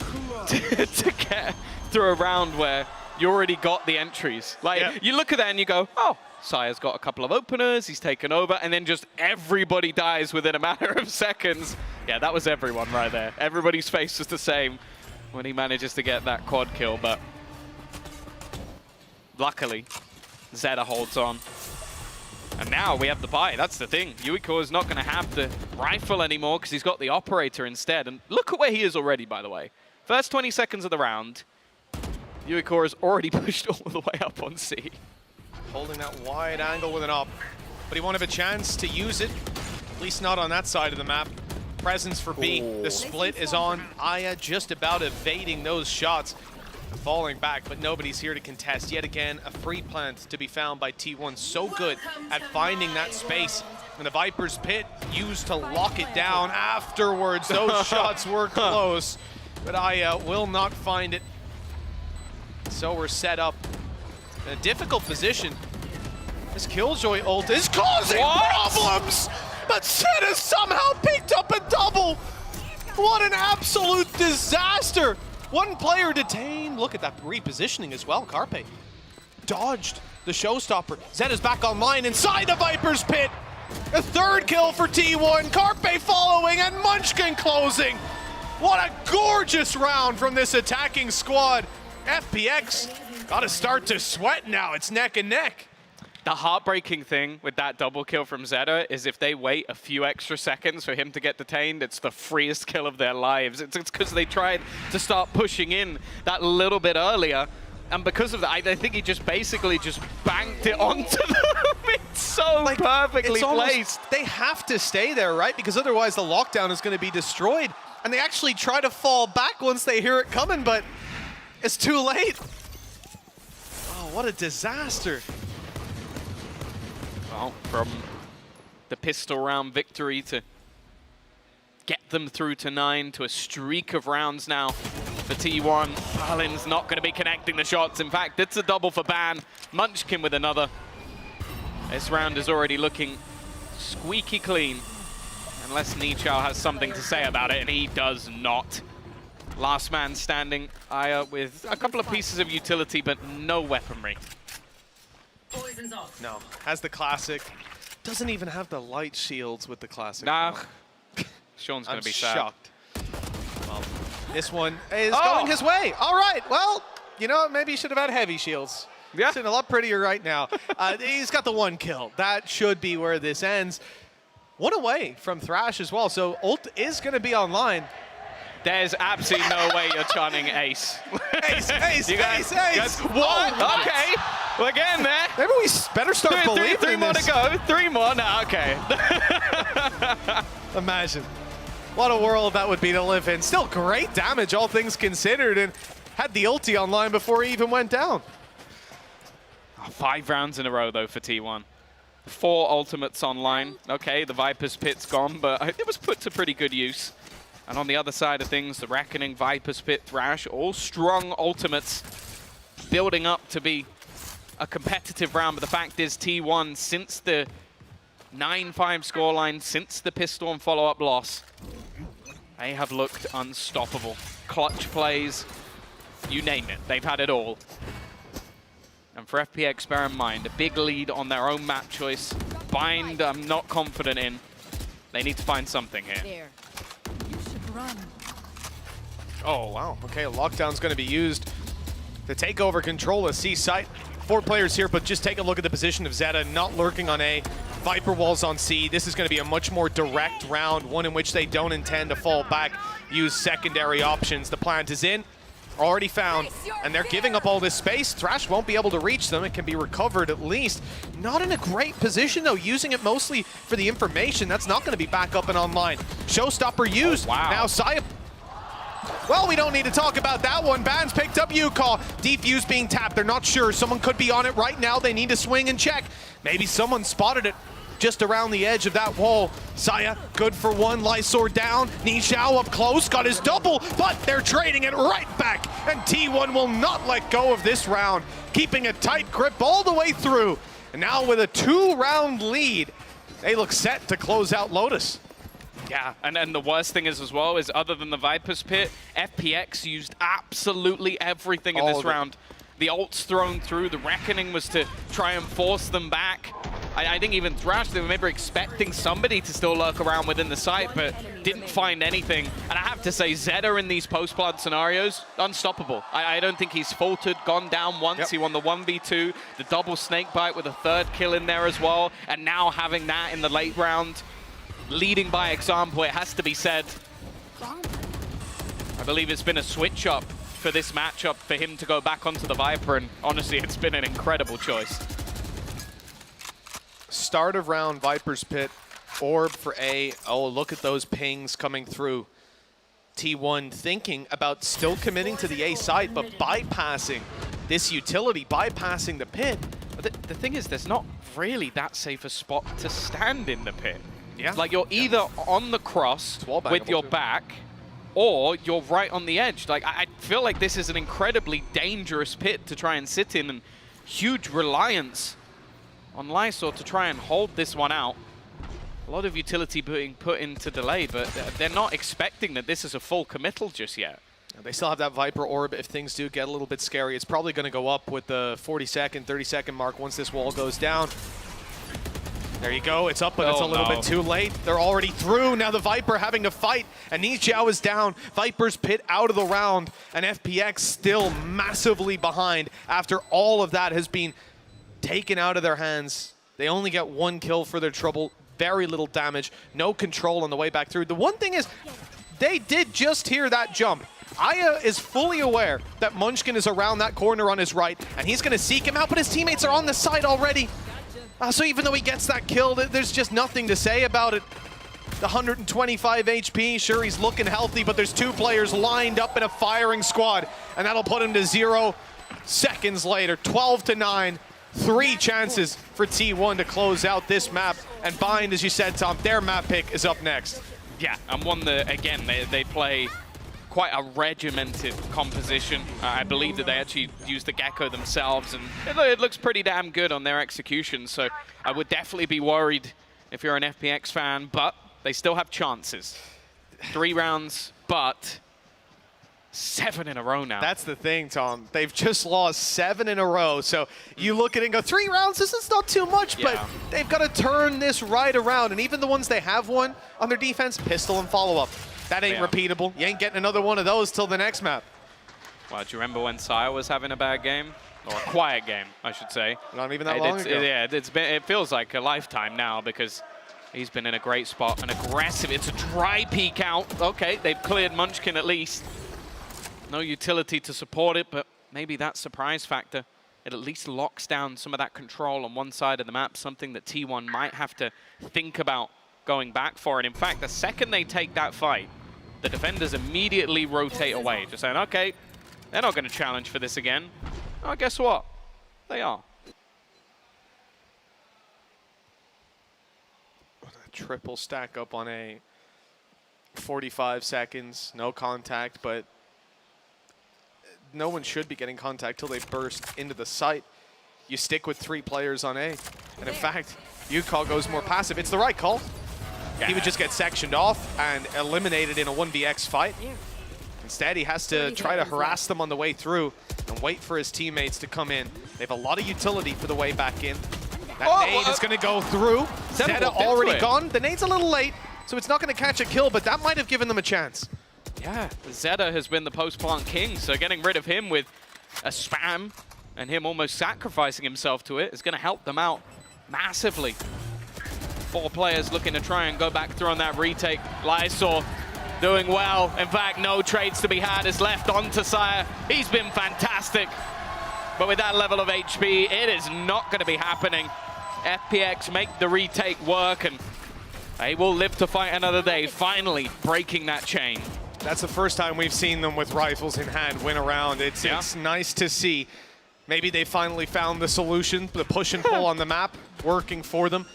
to after a round where you already got the entries. Like, you look at that and you go, oh, Saya's got a couple of openers, he's taken over, and then just everybody dies within a matter of seconds. Yeah, that was everyone right there. Everybody's face was the same when he manages to get that quad kill, but luckily, Zeta holds on. And now we have the buy. That's the thing. Yuiko is not going to have the rifle anymore because he's got the operator instead. And look at where he is already, by the way. First 20 seconds of the round, Yuiko has already pushed all the way up on C. Holding that wide angle with an op. But he won't have a chance to use it, at least not on that side of the map. Presence for B. The split is on. Aya just about evading those shots. Falling back, but nobody's here to contest. Yet again, a free plant to be found by T1. So good at finding that space. And the Viper's pit used to lock it down afterwards. Those shots were close, but Aya will not find it. So we're set up in a difficult position. This Killjoy ult is causing problems, but Zeta somehow picked up a double. What an absolute disaster. One player detained. Look at that repositioning as well. Carpe dodged the showstopper. Zeta's back online inside the Viper's pit. A third kill for T1. Carpe following and Munchkin closing. What a gorgeous round from this attacking squad. FPX got to start to sweat now. It's neck and neck. The heartbreaking thing with that double kill from Zeta is if they wait a few extra seconds for him to get detained, it's the freest kill of their lives. It's because they tried to start pushing in that little bit earlier, and because of that, I think he just basically just banked it onto them. It's so perfectly placed. They have to stay there, right? Because otherwise the lockdown is going to be destroyed. And they actually try to fall back once they hear it coming, but it's too late. Oh, what a disaster. Well, from the pistol round victory to get them through to 9 to a streak of rounds now for T1. Berlin's not going to be connecting the shots. In fact, it's a double for Ban. Munchkin with another. This round is already looking squeaky clean, unless Nichao has something to say about it, and he does not. Last man standing, Aya with a couple of pieces of utility, but no weaponry. No, has the classic. Doesn't even have the light shields with the classic. Nah, Sean's going to be sad. Shocked. Well, this one is going his way. All right, well, you know what? Maybe he should have had heavy shields. Yeah. It's a lot prettier right now. He's got the one kill. That should be where this ends. One away from Thrash as well, so ult is going to be online. There's absolutely no way you're chanting ace. Ace, ace, you guys, ace. What? Okay, we're getting there. Maybe we better start believing three more to go. 3 more now. Okay. Imagine. What a world that would be to live in. Still great damage, all things considered, and had the ulti online before he even went down. 5 rounds in a row, though, for T1. 4 ultimates online. Okay, the Viper's pit's gone, but it was put to pretty good use. And on the other side of things, the Reckoning, Viper's Pit, Thrash, all strong ultimates, building up to be a competitive round. But the fact is, T1, since the 9-5 scoreline, since the pistol and follow-up loss, they have looked unstoppable. Clutch plays, you name it, they've had it all. And for FPX, bear in mind, a big lead on their own map choice. Bind, I'm not confident in. They need to find something here. There. You should run. Oh, wow. Okay, lockdown's going to be used to take over control of C site. 4 players here, but just take a look at the position of Zeta, not lurking on A. Viper walls on C. This is going to be a much more direct round, one in which they don't intend to fall back, use secondary options. The plant is in, already found, and they're giving up all this space. Thrash won't be able to reach them. It can be recovered at least. Not in a great position, though, using it mostly for the information. That's not going to be back up and online. Showstopper used. Oh, wow. Now Saya. Well, we don't need to talk about that one. Ban's picked up Yukon. Defuse being tapped. They're not sure. Someone could be on it right now. They need to swing and check. Maybe someone spotted it just around the edge of that wall. Saya, good for 1. Lysor down. Nichao up close. Got his double, but they're trading it right back. And T1 will not let go of this round, keeping a tight grip all the way through. And now with a 2-round lead, they look set to close out Lotus. Yeah, and the worst thing is as well is other than the Viper's Pit, FPX used absolutely everything in this round. The ults thrown through, the Reckoning was to try and force them back. I think even Thrash, they were maybe expecting somebody to still lurk around within the site, but didn't find anything. And I have to say, Zeta in these post-plant scenarios, unstoppable. I don't think he's faltered, gone down once. Yep. He won the 1v2, the double snakebite with a third kill in there as well. And now having that in the late round, leading by example, it has to be said. I believe it's been a switch up for this matchup for him to go back onto the Viper, and honestly, it's been an incredible choice. Start of round, Viper's Pit, Orb for A. Oh, look at those pings coming through. T1 thinking about still committing to the A side, but bypassing this utility, bypassing the pit. But the thing is, there's not really that safe a spot to stand in the pit. Yeah. Like, you're either on the cross with your back, or you're right on the edge. Like, I feel like this is an incredibly dangerous pit to try and sit in, and huge reliance on Lysor to try and hold this one out. A lot of utility being put into delay, but they're not expecting that this is a full committal just yet. They still have that Viper Orb. If things do get a little bit scary, it's probably going to go up with the 40-second, 30-second mark once this wall goes down. There you go. It's up, but it's a little bit too late. They're already through. Now the Viper having to fight. And Nijiao is down. Viper's Pit out of the round. And FPX still massively behind after all of that has been taken out of their hands. They only get one kill for their trouble. Very little damage. No control on the way back through. The one thing is, they did just hear that jump. Aya is fully aware that Munchkin is around that corner on his right, and he's going to seek him out, but his teammates are on the side already. So even though he gets that kill, there's just nothing to say about it. The 125 HP, sure, he's looking healthy, but there's two players lined up in a firing squad, and that'll put him to 0 seconds later. 12-9. 3 chances for T1 to close out this map. And Bind, as you said, Tom, their map pick is up next. Yeah, and one that, again, they play quite a regimented composition. I believe that they actually use the Gecko themselves, and it looks pretty damn good on their execution. So I would definitely be worried if you're an FPX fan, but they still have chances. 3 rounds, but 7 in a row now. That's the thing, Tom. They've just lost 7 in a row. So you look at it and go, 3 rounds, this is not too much, but they've got to turn this right around. And even the ones they have won on their defense, pistol and follow-up. That ain't repeatable. You ain't getting another one of those till the next map. Well, do you remember when Sire was having a bad game? Or a quiet game, I should say. Not even that long ago. Yeah, it feels like a lifetime now because he's been in a great spot. An aggressive, it's a dry peek out. Okay, they've cleared Munchkin at least. No utility to support it, but maybe that surprise factor, it at least locks down some of that control on one side of the map, something that T1 might have to think about going back for. And in fact, the second they take that fight, the defenders immediately rotate away, just saying, okay, they're not going to challenge for this again. Oh, guess what? They are. Triple stack up on A. 45 seconds, no contact, but no one should be getting contact till they burst into the site. You stick with 3 players on A. And in fact, Yukal goes more passive. It's the right call. Yeah. He would just get sectioned off and eliminated in a 1vx fight. Instead, he has to try to harass them on the way through and wait for his teammates to come in. They have a lot of utility for the way back in. That nade is going to go through. Zeta already gone. The nade's a little late, so it's not going to catch a kill, but that might have given them a chance. Yeah, Zeta has been the post-plant king, so getting rid of him with a spam and him almost sacrificing himself to it is going to help them out massively. 4 players looking to try and go back through on that retake. Lysor doing well. In fact, no trades to be had is left onto Sire. He's been fantastic. But with that level of HP, it is not going to be happening. FPX make the retake work, and they will live to fight another day, finally breaking that chain. That's the first time we've seen them with rifles in hand win a round. It's nice to see. Maybe they finally found the solution, the push and pull on the map, working for them.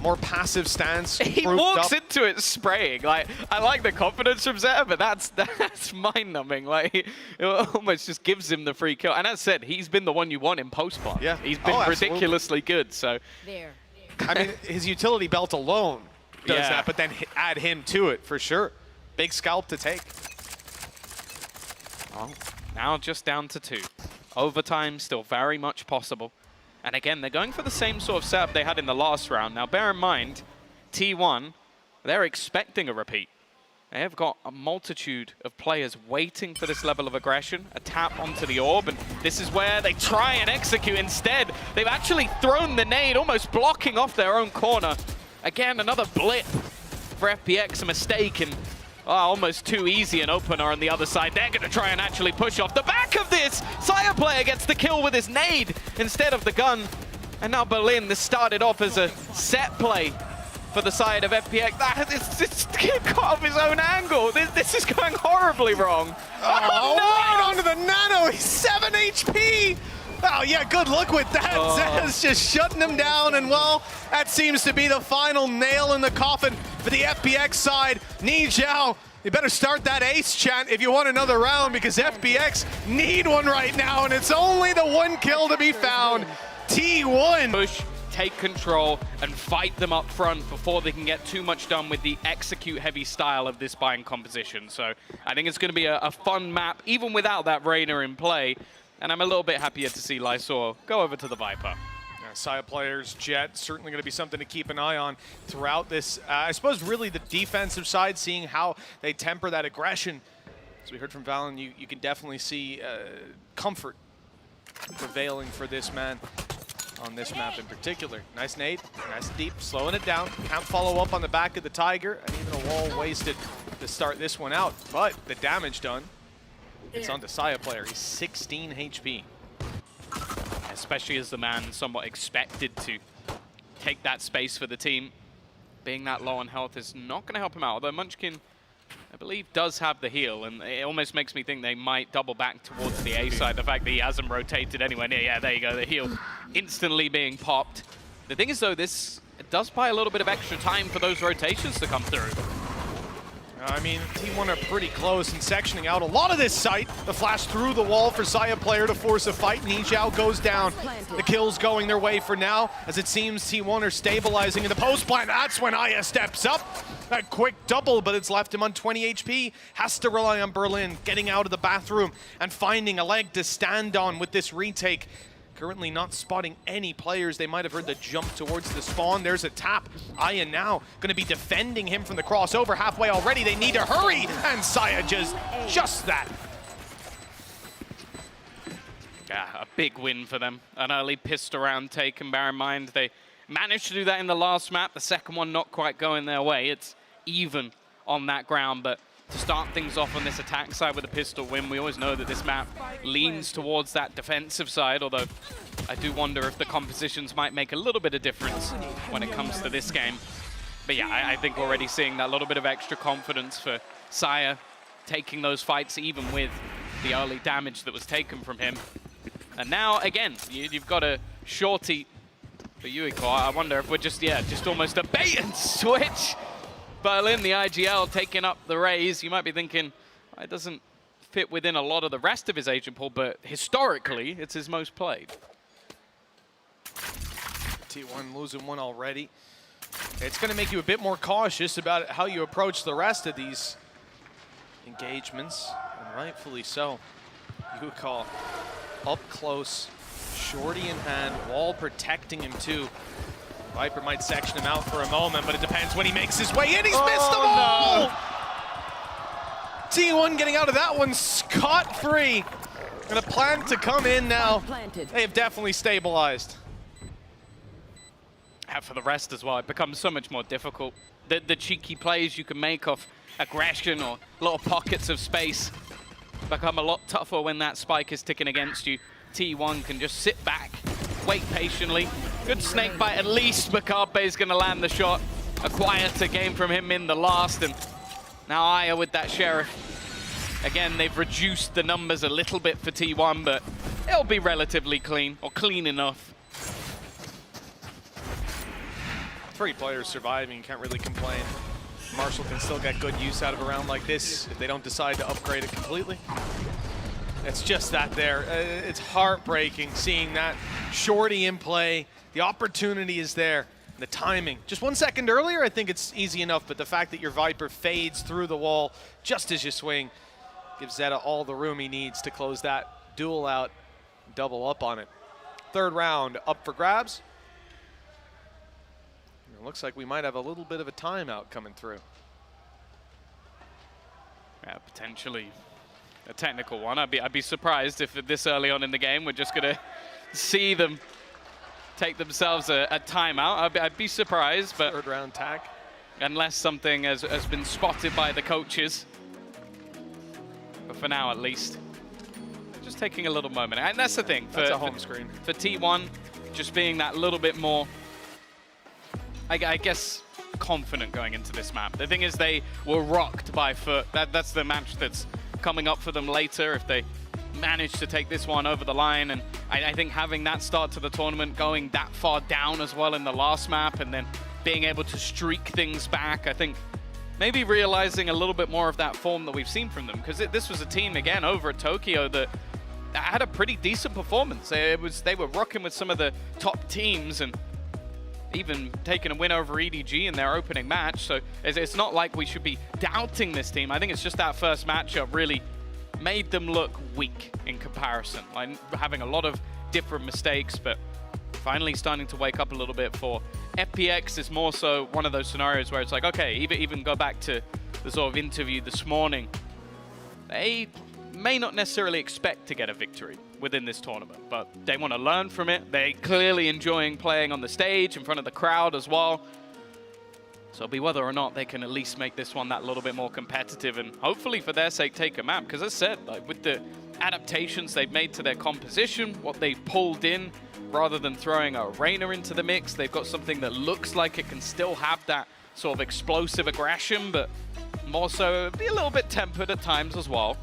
More passive stance. He walks into it spraying. Like, I like the confidence from Zeta, but that's mind-numbing. Like, it almost just gives him the free kill. And as I said, he's been the one you want in post-plant. Yeah. He's been ridiculously good. So, There. I mean, his utility belt alone does Yeah. that, but then add him to it for sure. Big scalp to take. Well, now just down to 2. Overtime still very much possible. And again, they're going for the same sort of setup they had in the last round. Now, bear in mind, T1, they're expecting a repeat. They have got a multitude of players waiting for this level of aggression, a tap onto the orb, and this is where they try and execute instead. They've actually thrown the nade, almost blocking off their own corner. Again, another blip for FPX, a mistake, and almost too easy an opener on the other side. They're going to try and actually push off the back of this. Sire player gets the kill with his nade instead of the gun. And now Berlin, this started off as a set play for the side of FPX. It's cut off his own angle. This is going horribly wrong. Oh, no! Right onto the nano. He's 7 HP. Oh, yeah, good luck with that. Zez just shutting him down. And, well, that seems to be the final nail in the coffin for the FPX side. Ni Zhao, you better start that ace chant if you want another round, because FPX need one right now, and it's only the 1 kill to be found. T1. Push, take control, and fight them up front before they can get too much done with the execute-heavy style of this buying composition. So I think it's going to be a fun map, even without that Reyna in play. And I'm a little bit happier to see Lysor go over to the Viper. Saya players, Jet, certainly going to be something to keep an eye on throughout this. I suppose really the defensive side, seeing how they temper that aggression. As we heard from Valen, you can definitely see comfort prevailing for this man on this map in particular. Nice nade, nice deep, slowing it down. Can't follow up on the back of the Tiger, and even a wall wasted to start this one out. But the damage done, it's on the Saya player. He's 16 HP. Especially as the man somewhat expected to take that space for the team. Being that low on health is not going to help him out, although Munchkin, I believe, does have the heal, and it almost makes me think they might double back towards the A side. The fact that he hasn't rotated anywhere near. Yeah, there you go, the heal instantly being popped. The thing is, though, it does buy a little bit of extra time for those rotations to come through. I mean, T1 are pretty close and sectioning out a lot of this site. The flash through the wall for Saya player to force a fight. Ni Zhao goes down. The kills going their way for now, as it seems T1 are stabilizing in the post plant. That's when Aya steps up. That quick double, but it's left him on 20 HP. Has to rely on Berlin getting out of the bathroom and finding a leg to stand on with this retake. Currently not spotting any players. They might have heard the jump towards the spawn. There's a tap. Aya now going to be defending him from the crossover halfway already. They need to hurry, and Saya just that. Yeah, a big win for them. An early pissed around take, and bear in mind they managed to do that in the last map. The second one not quite going their way. It's even on that ground, but to start things off on this attack side with a pistol win, we always know that this map leans towards that defensive side, although I do wonder if the compositions might make a little bit of difference when it comes to this game. But yeah, I think already seeing that little bit of extra confidence for Saya taking those fights, even with the early damage that was taken from him. And now, again, you've got a shorty for Yuiko. I wonder if we're just almost a bait and switch. Berlin, the IGL, taking up the raise. You might be thinking, it doesn't fit within a lot of the rest of his agent pool, but historically, it's his most played. T1 losing one already. It's going to make you a bit more cautious about how you approach the rest of these engagements, and rightfully so. Yuko up close, shorty in hand, wall protecting him too. Viper might section him out for a moment, but it depends when he makes his way in. He's missed them all! No. T1 getting out of that one scot-free. And a plan to come in now. They have definitely stabilized. And for the rest as well, it becomes so much more difficult. The cheeky plays you can make off aggression or little pockets of space become a lot tougher when that spike is ticking against you. T1 can just sit back, wait patiently. Good snake bite, at least Makabe is going to land the shot. A quieter game from him in the last, and now Aya with that Sheriff. Again, they've reduced the numbers a little bit for T1, but it'll be relatively clean, or clean enough. 3 players surviving, can't really complain. Marshall can still get good use out of a round like this if they don't decide to upgrade it completely. It's just that there. It's heartbreaking seeing that shorty in play. The opportunity is there. The timing, just 1 second earlier, I think it's easy enough, but the fact that your Viper fades through the wall just as you swing gives Zeta all the room he needs to close that duel out, double up on it. Third round up for grabs. It looks like we might have a little bit of a timeout coming through. Yeah, potentially a technical one. I'd be surprised if this early on in the game we're just going to see them take themselves a timeout. I'd be surprised, but third round tag. Unless something has been spotted by the coaches. But for now, at least, just taking a little moment. And that's the thing. That's a home screen. For T1, just being that little bit more, I guess, confident going into this map. The thing is, they were rocked by Foot. That's the match that's coming up for them later if they manage to take this one over the line. And I think having that start to the tournament, going that far down as well in the last map, and then being able to streak things back, I think maybe realizing a little bit more of that form that we've seen from them. Because this was a team, again, over at Tokyo that had a pretty decent performance. They were rocking with some of the top teams and even taking a win over EDG in their opening match. So it's not like we should be doubting this team. I think it's just that first matchup really made them look weak in comparison. Like having a lot of different mistakes, but finally starting to wake up a little bit for FPX. Is more so one of those scenarios where it's like, okay, even go back to the sort of interview this morning. They may not necessarily expect to get a victory within this tournament, but they want to learn from it. They're clearly enjoying playing on the stage in front of the crowd as well. So it'll be whether or not they can at least make this one that little bit more competitive and hopefully for their sake take a map. Because as I said, like with the adaptations they've made to their composition, what they've pulled in, rather than throwing a Reyna into the mix, they've got something that looks like it can still have that sort of explosive aggression, but more so be a little bit tempered at times as well.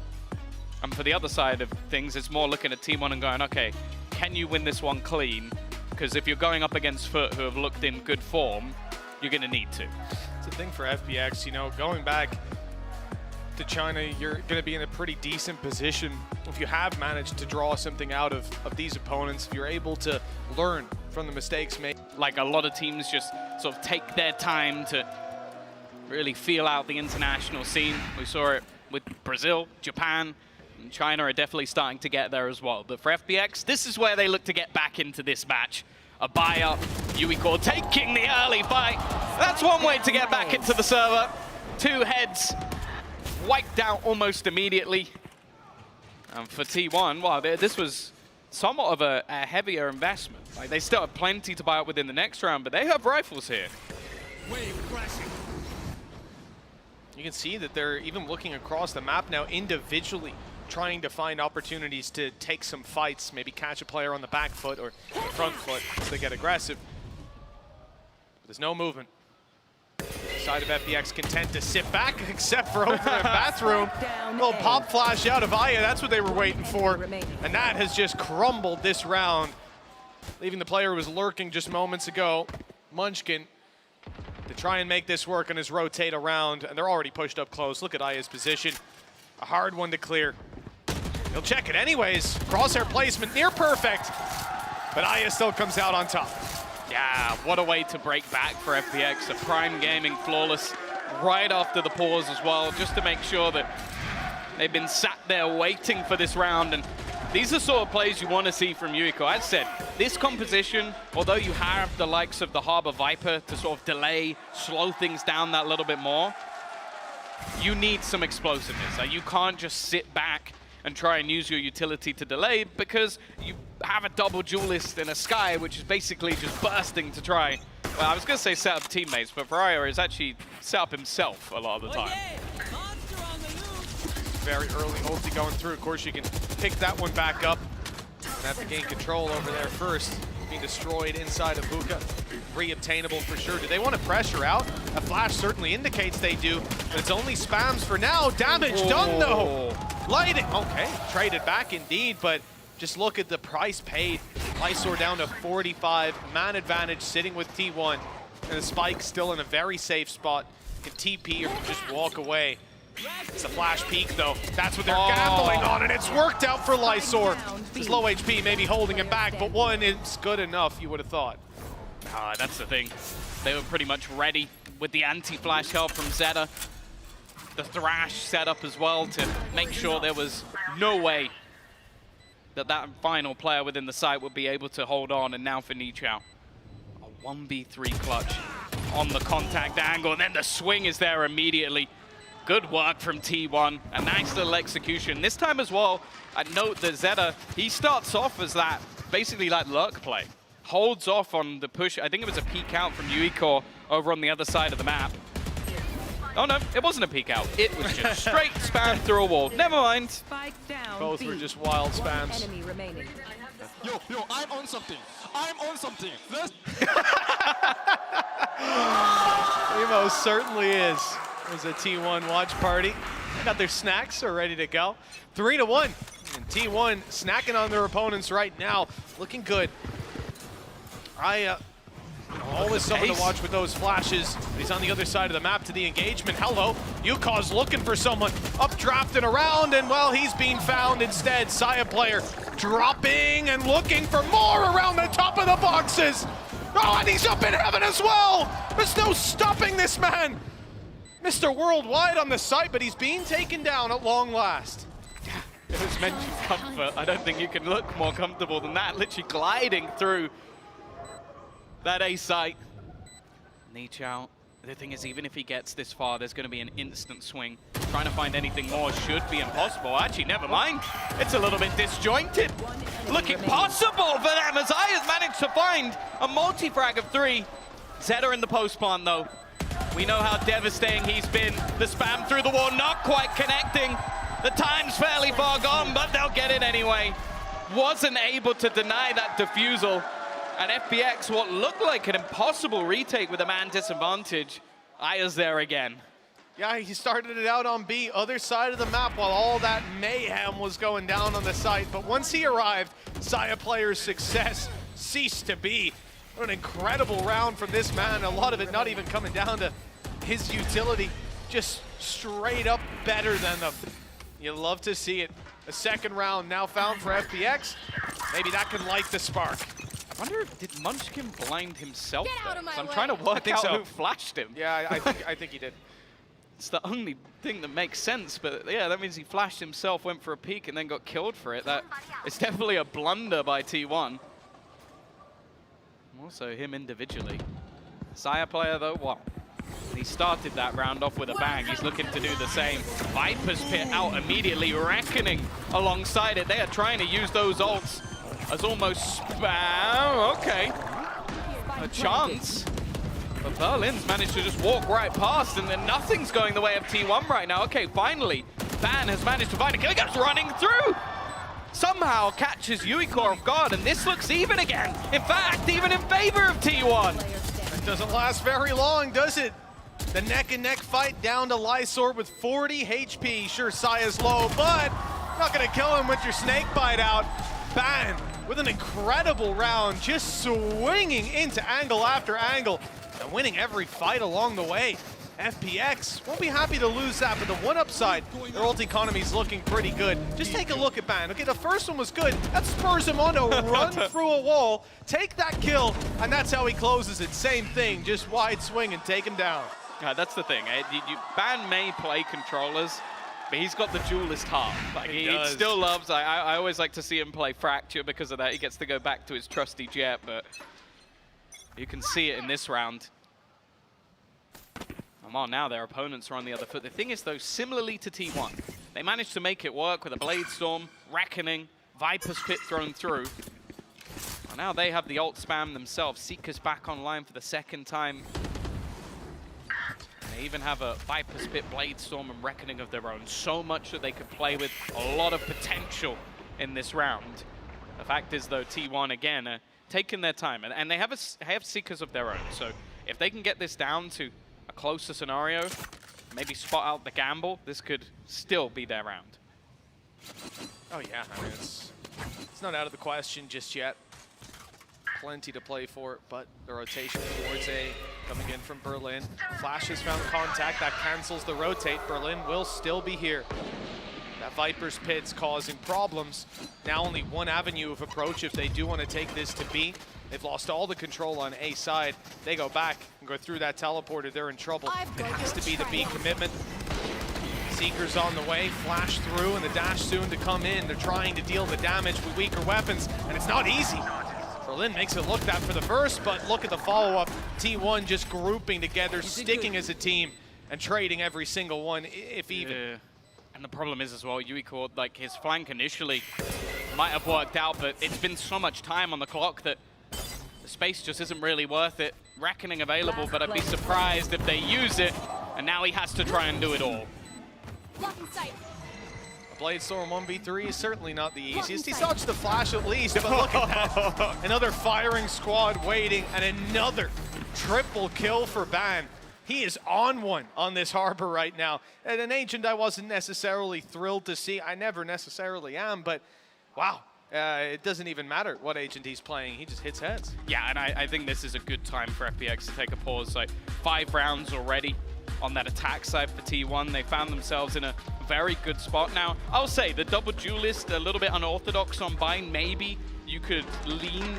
And for the other side of things, it's more looking at T1 and going, okay, can you win this one clean? Because if you're going up against Foot, who have looked in good form, you're going to need to. It's a thing for FPX, you know, going back to China, you're going to be in a pretty decent position if you have managed to draw something out of these opponents, if you're able to learn from the mistakes made. Like a lot of teams just sort of take their time to really feel out the international scene. We saw it with Brazil, Japan, and China are definitely starting to get there as well. But for FPX, this is where they look to get back into this match. A buy-up, Yuiko taking the early fight. That's one way to get back into the server. Two heads wiped out almost immediately. And for T1, well, this was somewhat of a heavier investment. Like, they still have plenty to buy up within the next round, but they have rifles here. Wave crashing. You can see that they're even looking across the map now individually, trying to find opportunities to take some fights, maybe catch a player on the back foot or the front foot as they get aggressive. But there's no movement. Side of FPX content to sit back, except for over their bathroom. Little pop flash out of Aya, that's what they were waiting for. And that has just crumbled this round, leaving the player who was lurking just moments ago, Munchkin, to try and make this work on his rotate around. And they're already pushed up close. Look at Aya's position. A hard one to clear. He'll check it anyways. Crosshair placement near perfect. But Aya still comes out on top. Yeah, what a way to break back for FPX. A Prime Gaming flawless right after the pause as well, just to make sure that they've been sat there waiting for this round. And these are sort of plays you want to see from Yuiko. As said, this composition, although you have the likes of the Harbor Viper to sort of delay, slow things down that little bit more, you need some explosiveness. You can't just sit back and try and use your utility to delay, because you have a double duelist in a Sky, which is basically just bursting to try. Well, I was going to say set up teammates, but Varaya is actually set up himself a lot of the time. Very early ulti going through. Of course, you can pick that one back up and have to gain control over there first. Being destroyed inside of Buka. Reobtainable for sure. Do they want to pressure out? A flash certainly indicates they do, but it's only spams for now. Damage done though. Lighting. Okay, traded back indeed, but just look at the price paid. Lysor down to 45. Man advantage sitting with T1. And the Spike still in a very safe spot. Can TP or can just walk away. It's a flash peek though. That's what they're gambling on, and it's worked out for Lysor. His low HP maybe holding him back, but one is good enough, you would have thought. That's the thing. They were pretty much ready with the anti-flash help from Zeta. The Thrash set up as well to make sure there was no way that that final player within the site would be able to hold on. And now for Nichao, a 1v3 clutch on the contact angle, and then the swing is there immediately. Good work from T1, a nice little execution. This time as well, I note that Zeta, he starts off as that, basically like lurk play. Holds off on the push. I think it was a peek out from Yuiko over on the other side of the map. Oh no, it wasn't a peek out. It was just straight spam through a wall. Never mind. Spike down. Both B. were just wild One spams. enemy remaining. Yo, I'm on something. I'm on something. Let's He most certainly is. It was a T1 watch party. They got their snacks, they're ready to go. 3-1. And T1 snacking on their opponents right now. Looking good. Always someone to watch with those flashes. He's on the other side of the map to the engagement. Hello. Yuka's looking for someone. Updrafting around, and well, he's being found instead. Saya player dropping and looking for more around the top of the boxes. Oh, and he's up in heaven as well. There's no stopping this man. Mr. Worldwide on the site, but he's being taken down at long last. It was mentioned comfort. I don't think you can look more comfortable than that. Literally gliding through that A site. Nichao, the thing is, even if he gets this far, there's going to be an instant swing. Trying to find anything more should be impossible. Actually, never mind. It's a little bit disjointed. Looking possible for them as I has managed to find a multi-frag of 3. Zeta in the post plant, though. We know how devastating he's been. The spam through the wall, not quite connecting. The time's fairly far gone, but they'll get it anyway. Wasn't able to deny that defusal. And FPX, what looked like an impossible retake with a man disadvantage. Aya's there again. Yeah, he started it out on B, other side of the map, while all that mayhem was going down on the site. But once he arrived, Saya player's success ceased to be. What an incredible round from this man. A lot of it not even coming down to his utility, just straight up better than them. You love to see it. A second round now found for FPX. Maybe that can light the spark. I wonder, did Munchkin blind himself? Get out of my I'm way. trying to work out so. who flashed him. Yeah, I think he did. It's the only thing that makes sense, but yeah, that means he flashed himself, went for a peek, and then got killed for it. That it's definitely a blunder by T1. Also him individually. Saya player though, well, he started that round off with a bang. He's looking to do the same. Viper's Pit out immediately, reckoning alongside it. They are trying to use those ults as almost spam. Okay, a chance. But Berlin's managed to just walk right past, and then nothing's going the way of T1 right now. Okay, finally, Ban has managed to find a kill. He goes running through. Somehow catches Yuiko off guard, and this looks even again. In fact, even in favor of T1. That doesn't last very long, does it? The neck-and-neck fight down to Lysor with 40 HP. Sure, Saya's low, but not gonna kill him with your snake bite out. Ban with an incredible round, just swinging into angle after angle and winning every fight along the way. FPX won't be happy to lose that, but the one upside, their ult economy is looking pretty good. Just take a look at Ban. Okay, the first one was good. That spurs him on to run through a wall, take that kill, and that's how he closes it. Same thing, just wide swing and take him down. That's the thing. Ban may play controllers, but he's got the duelist heart. Like, he still loves. I always like to see him play Fracture because of that. He gets to go back to his trusty jet, but you can see it in this round. Come on, now their opponents are on the other foot. The thing is, though, similarly to T1, they managed to make it work with a Blade Storm, Reckoning, Viper's Pit thrown through. And now they have the ult spam themselves. Seeker's back online for the second time. They even have a Viper's Pit, Blade Storm, and Reckoning of their own. So much that they could play with, a lot of potential in this round. The fact is, though, T1, again, taking their time. And they have Seekers of their own. So if they can get this down to a closer scenario, maybe spot out the gamble, this could still be their round. Oh yeah, I mean, it's not out of the question just yet. Plenty to play for, but the rotation towards A coming in from Berlin. Flash has found contact, that cancels the rotate. Berlin will still be here. That Viper's Pit's causing problems. Now only one avenue of approach if they do want to take this to B. They've lost all the control on A side. They go back and go through that teleporter. They're in trouble. It has to be the B commitment. Seeker's on the way, flash through, and the dash soon to come in. They're trying to deal the damage with weaker weapons, and it's not easy. Berlin makes it look that for the first, but look at the follow-up. T1 just grouping together, sticking as a team, and trading every single one, if even. Yeah. And the problem is as well, Yuiko, like his flank initially might have worked out, but it's been so much time on the clock that the space just isn't really worth it. Reckoning available, but I'd be surprised if they use it, and now he has to try and do it all. A Bladestorm 1v3 is certainly not the easiest. He dodged the flash at least, but look at that. Another firing squad waiting, and another triple kill for Ban. He is on one on this harbor right now. And an agent I wasn't necessarily thrilled to see. I never necessarily am, but wow. It doesn't even matter what agent he's playing. He just hits heads. Yeah, and I think this is a good time for FPX to take a pause. Like 5 rounds already on that attack side for T1. They found themselves in a very good spot. Now, I'll say the double duelist, a little bit unorthodox on Bind. Maybe you could lean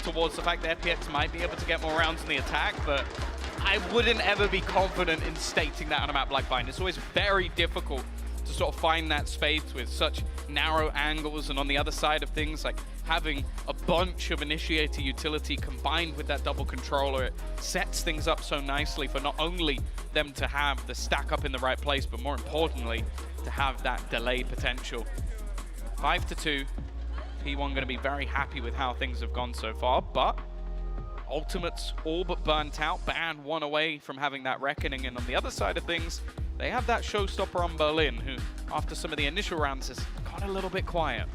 towards the fact that FPX might be able to get more rounds in the attack, but I wouldn't ever be confident in stating that on a map like Bind. It's always very difficult to sort of find that space with such narrow angles, and on the other side of things, like having a bunch of initiator utility combined with that double controller, it sets things up so nicely for not only them to have the stack up in the right place, but more importantly, to have that delay potential. 5-2, P1 going to be very happy with how things have gone so far, but ultimates all but burnt out. Ban 1 away from having that reckoning, and on the other side of things, they have that showstopper on Berlin, who, after some of the initial rounds, has got a little bit quiet.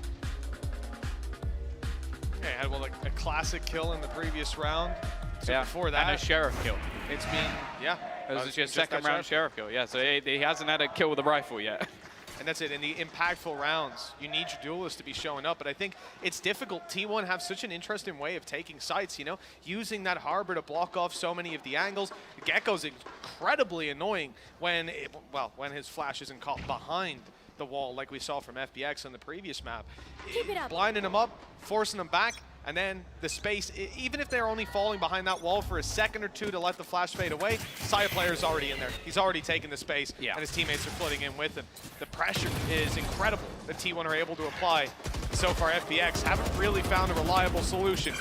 Yeah, had well, like a classic kill in the previous round. So yeah, before that, and a sheriff kill. It's been, yeah. It was just second round sheriff kill, yeah. So he hasn't had a kill with a rifle yet. And that's it. In the impactful rounds, you need your duelists to be showing up. But I think it's difficult. T1 have such an interesting way of taking sites, you know, using that harbor to block off so many of the angles. Gecko's incredibly annoying when, when his flash isn't caught behind the wall like we saw from FPX on the previous map. Keep it up. Blinding them up, forcing them back, and then the space, even if they're only falling behind that wall for a second or two to let the flash fade away, Saya player's already in there. He's already taken the space, and his teammates are flooding in with him. The pressure is incredible that T1 are able to apply. So far, FPX haven't really found a reliable solution.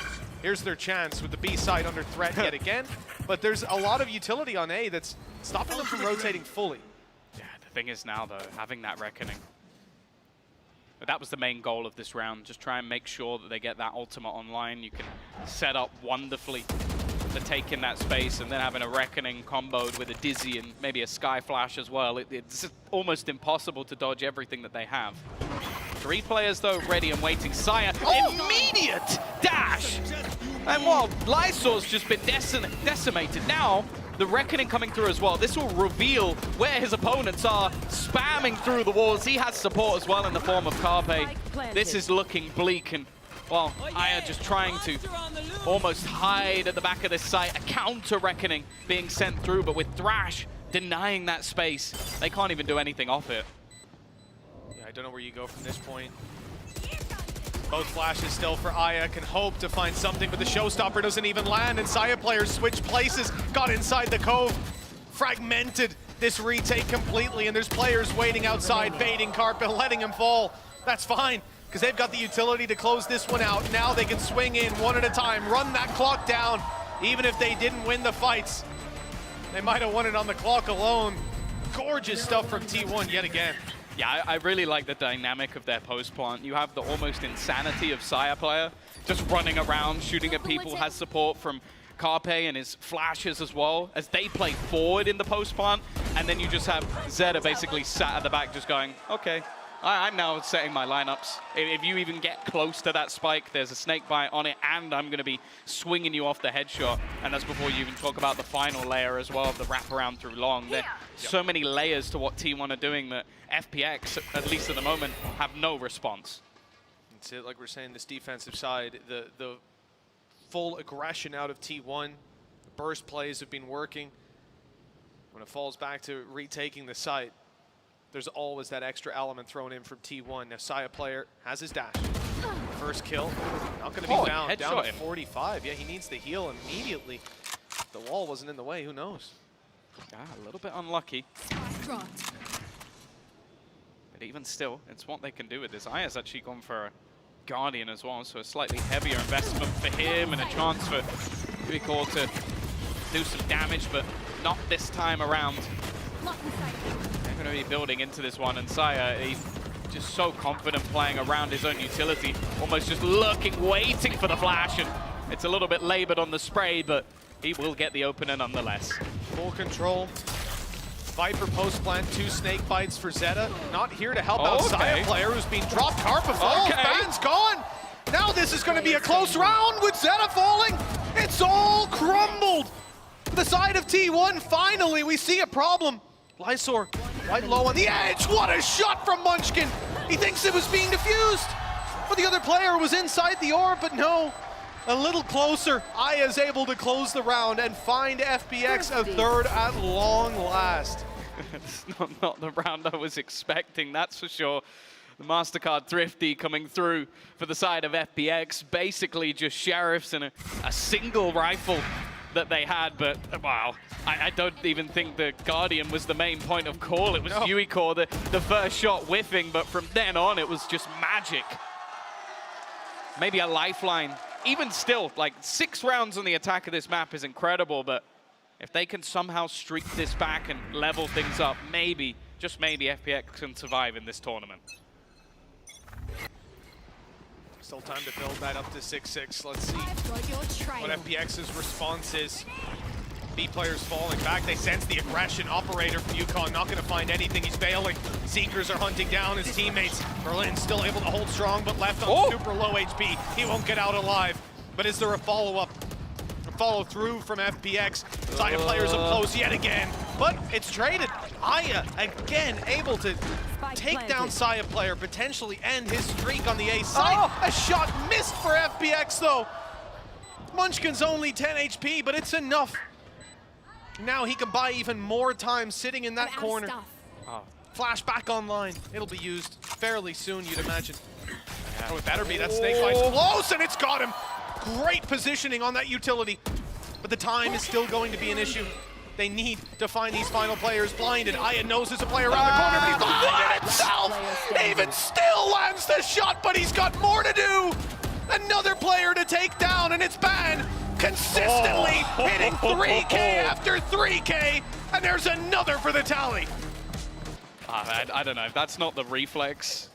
Here's their chance with the B side under threat yet again, but there's a lot of utility on A that's stopping them from rotating fully. Yeah, the thing is now, though, having that reckoning. But that was the main goal of this round. Just try and make sure that they get that ultimate online. You can set up wonderfully to take in that space, and then having a reckoning comboed with a dizzy and maybe a sky flash as well. It's almost impossible to dodge everything that they have. 3 players, though, ready and waiting. Saya, immediate dash! And while Lysor's just been decimated, now the reckoning coming through as well. This will reveal where his opponents are, spamming through the walls. He has support as well in the form of Carpe. This is looking bleak, and well, Aya just trying to almost hide at the back of this site. A counter reckoning being sent through, but with Thrash denying that space, they can't even do anything off it. Yeah, I don't know where you go from this point. Both flashes still for Aya, can hope to find something, but the showstopper doesn't even land, and Saya players switch places, got inside the cove, fragmented this retake completely, and there's players waiting outside, baiting Carpe, letting him fall. That's fine, because they've got the utility to close this one out. Now they can swing in one at a time, run that clock down. Even if they didn't win the fights, they might have won it on the clock alone. Gorgeous stuff from T1 yet again. Yeah, I really like the dynamic of their post plant. You have the almost insanity of Saya player just running around, shooting at people, has support from Carpe and his flashes as well, as they play forward in the post plant, and then you just have Zeta basically sat at the back just going, okay, I'm now setting my lineups. If you even get close to that spike, there's a snake bite on it, and I'm going to be swinging you off the headshot. And that's before you even talk about the final layer as well, of the wraparound through long. There's so many layers to what T1 are doing that FPX, at least at the moment, have no response. That's it, like we're saying, this defensive side, the full aggression out of T1, the burst plays have been working. When it falls back to retaking the site, there's always that extra element thrown in from T1. Now Saya player has his dash. First kill, not going to be down to headshot him. 45. Yeah, he needs to heal immediately. If the wall wasn't in the way, who knows? Yeah, a little bit unlucky. Dropped. But even still, it's what they can do with this. Aya's actually gone for a Guardian as well, so a slightly heavier investment for him and a chance for Uicor to do some damage, but not this time around. They're going to be building into this one, and Saya, he's just so confident playing around his own utility, almost just lurking, waiting for the flash, and it's a little bit labored on the spray, but he will get the opener nonetheless. Full control. Viper post plant, 2 snake bites for Zeta. Not here to help out Saya player who's been dropped. Karpa falls, Ban's gone. Now this is going to be a close round with Zeta falling. It's all crumbled. The side of T1, finally we see a problem. Lysor right low on the edge. What a shot from Munchkin. He thinks it was being defused, but the other player was inside the orb, but no. A little closer. Aya is able to close the round and find FPX a third at long last. It's not the round I was expecting, that's for sure. The MasterCard Thrifty coming through for the side of FPX. Basically just Sheriffs and a single rifle that they had, but wow. I don't even think the Guardian was the main point of call. It was Uicor, the first shot whiffing, but from then on it was just magic. Maybe a lifeline. Even still, like 6 rounds on the attack of this map is incredible, but if they can somehow streak this back and level things up, maybe, just maybe, FPX can survive in this tournament. Still time to build that up to 6-6. Let's see what FPX's response is. B players falling back. They sense the aggression. Operator from Yukon not going to find anything. He's bailing. Seekers are hunting down his teammates. Berlin's still able to hold strong, but left on super low HP. He won't get out alive. But is there a follow-up? Follow through from FPX. Saya players up close yet again, but it's traded. Aya again able to take down Saya player, potentially end his streak on the A side. A shot missed for FPX though. Munchkin's only 10 HP, but it's enough. Now he can buy even more time sitting in that corner. Flash back online. It'll be used fairly soon, you'd imagine. Oh, it better be. That snake fight's close, and it's got him. Great positioning on that utility, but the time is still going to be an issue. They need to find these final players blinded. Aya knows there's a player around the corner, but he's blinded himself. Even still lands the shot, but he's got more to do. Another player to take down, and it's Ban consistently hitting 3K after 3K, and there's another for the tally. I don't know, if that's not the reflex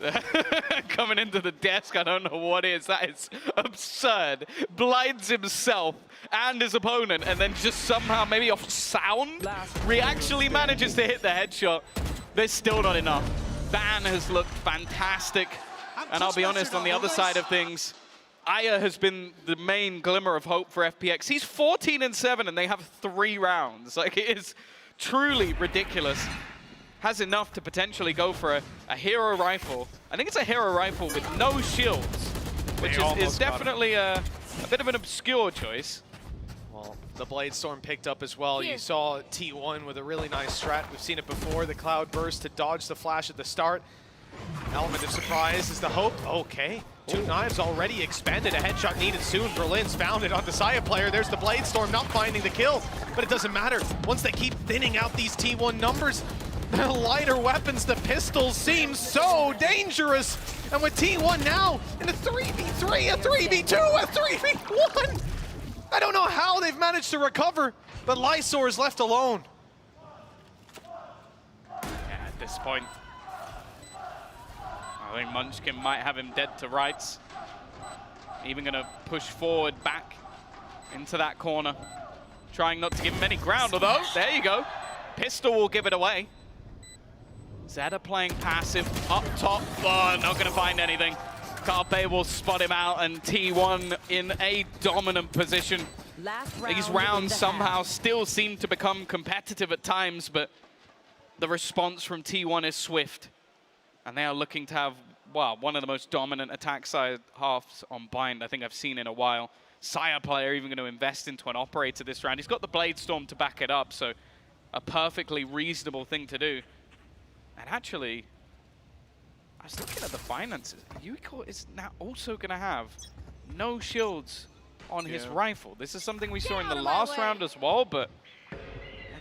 coming into the desk, I don't know what is. That is absurd. Blinds himself and his opponent, and then just somehow, maybe off sound, actually manages to hit the headshot. There's still not enough. Ban has looked fantastic, and I'll be honest, on the other side of things, Aya has been the main glimmer of hope for FPX. He's 14-7, and they have 3 rounds. Like, it is truly ridiculous. Has enough to potentially go for a hero rifle. I think it's a hero rifle with no shields, which is definitely a bit of an obscure choice. Well, the Blade Storm picked up as well. You saw T1 with a really nice strat. We've seen it before, the Cloud Burst to dodge the flash at the start. Element of surprise is the hope. Okay, 2 knives already expended. A headshot needed soon. Berlin's found it on the Saya player. There's the Blade Storm not finding the kill, but it doesn't matter. Once they keep thinning out these T1 numbers, the lighter weapons, the pistols, seem so dangerous. And with T1 now in a 3v3, a 3v2, a 3v1. I don't know how they've managed to recover, but Lysor is left alone. Yeah, at this point, I think Munchkin might have him dead to rights. Even gonna push forward back into that corner. Trying not to give him any ground, although, there you go. Pistol will give it away. Zeta playing passive up top, but not gonna find anything. Carpe will spot him out, and T1 in a dominant position. These rounds somehow still seem to become competitive at times, but the response from T1 is swift. And they are looking to have, well, one of the most dominant attack side halves on Bind I think I've seen in a while. Saya player even going to invest into an operator this round. He's got the Blade Storm to back it up, so a perfectly reasonable thing to do. And actually, I was looking at the finances. Yuiko is now also going to have no shields on his rifle. This is something we saw in the last round as well, but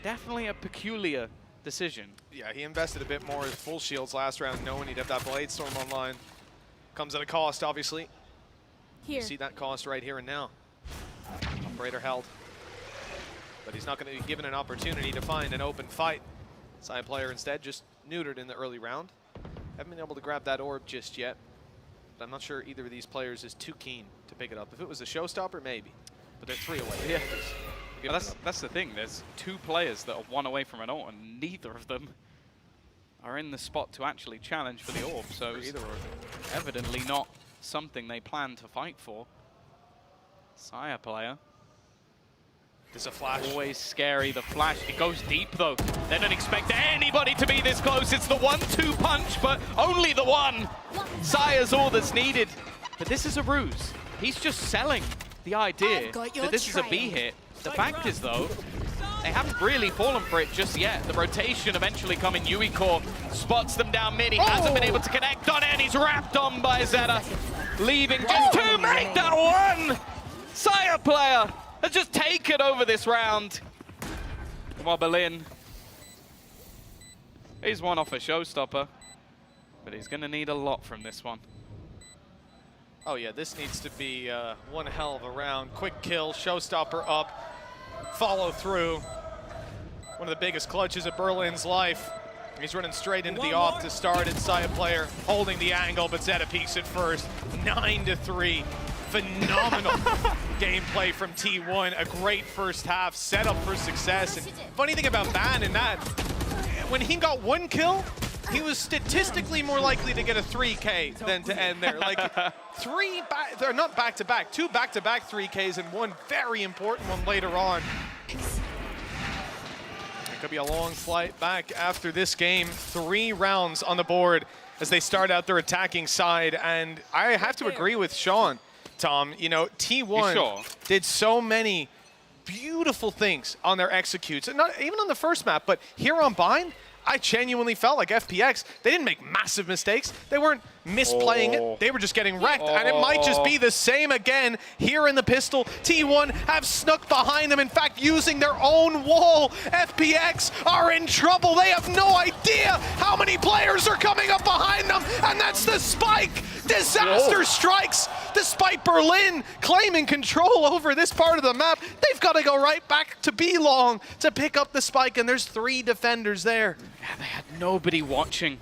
definitely a peculiar decision. Yeah, he invested a bit more in full shields last round, knowing he'd have that Blade Storm online. Comes at a cost, obviously. Here. You see that cost right here and now. Operator held. But he's not going to be given an opportunity to find an open fight. Side player instead just neutered in the early round. Haven't been able to grab that orb just yet. But I'm not sure either of these players is too keen to pick it up. If it was a showstopper, maybe. But they're 3 away. Yeah. Well, that's the thing. There's 2 players that are 1 away from an ult, and neither of them are in the spot to actually challenge for the orb. So it's evidently not something they plan to fight for. Sire player. There's a flash. Always scary, the flash. It goes deep, though. They don't expect anybody to be this close. It's the 1-2 punch, but only the one. Sire's all that's needed. But this is a ruse. He's just selling the idea that this is a B hit. The fact is, though, they haven't really fallen for it just yet. The rotation eventually coming. Yuiko spots them down mid. He hasn't been able to connect on it, and he's wrapped on by Zeta. Leaving just to make that one. Sire player has just taken over this round. While Berlin, he's one off a showstopper, but he's going to need a lot from this one. Oh yeah, this needs to be one hell of a round. Quick kill, showstopper up, follow through. One of the biggest clutches of Berlin's life. He's running straight into the off to start it. Saya player holding the angle, but Zeta peeks it first. 9-3. Phenomenal gameplay from T1. A great first half, set up for success. And funny thing about Ban in that, when he got 1 kill, he was statistically more likely to get a 3K than to end there. Like they're not back-to-back, 2 back-to-back 3Ks and 1 very important one later on. It could be a long flight back after this game. 3 rounds on the board as they start out their attacking side. And I have to agree with Sean, Tom. You know, T1 did so many beautiful things on their executes. And not even on the first map, but here on Bind, I genuinely felt like FPX, they didn't make massive mistakes. They weren't misplaying it. They were just getting wrecked. And it might just be the same again here in the pistol. T1 have snuck behind them. In fact, using their own wall. FPX are in trouble. They have no idea how many players are coming up behind them. And that's the spike. Disaster strikes despite Berlin claiming control over this part of the map. They've got to go right back to B long to pick up the spike, and there's 3 defenders there. Yeah, they had nobody watching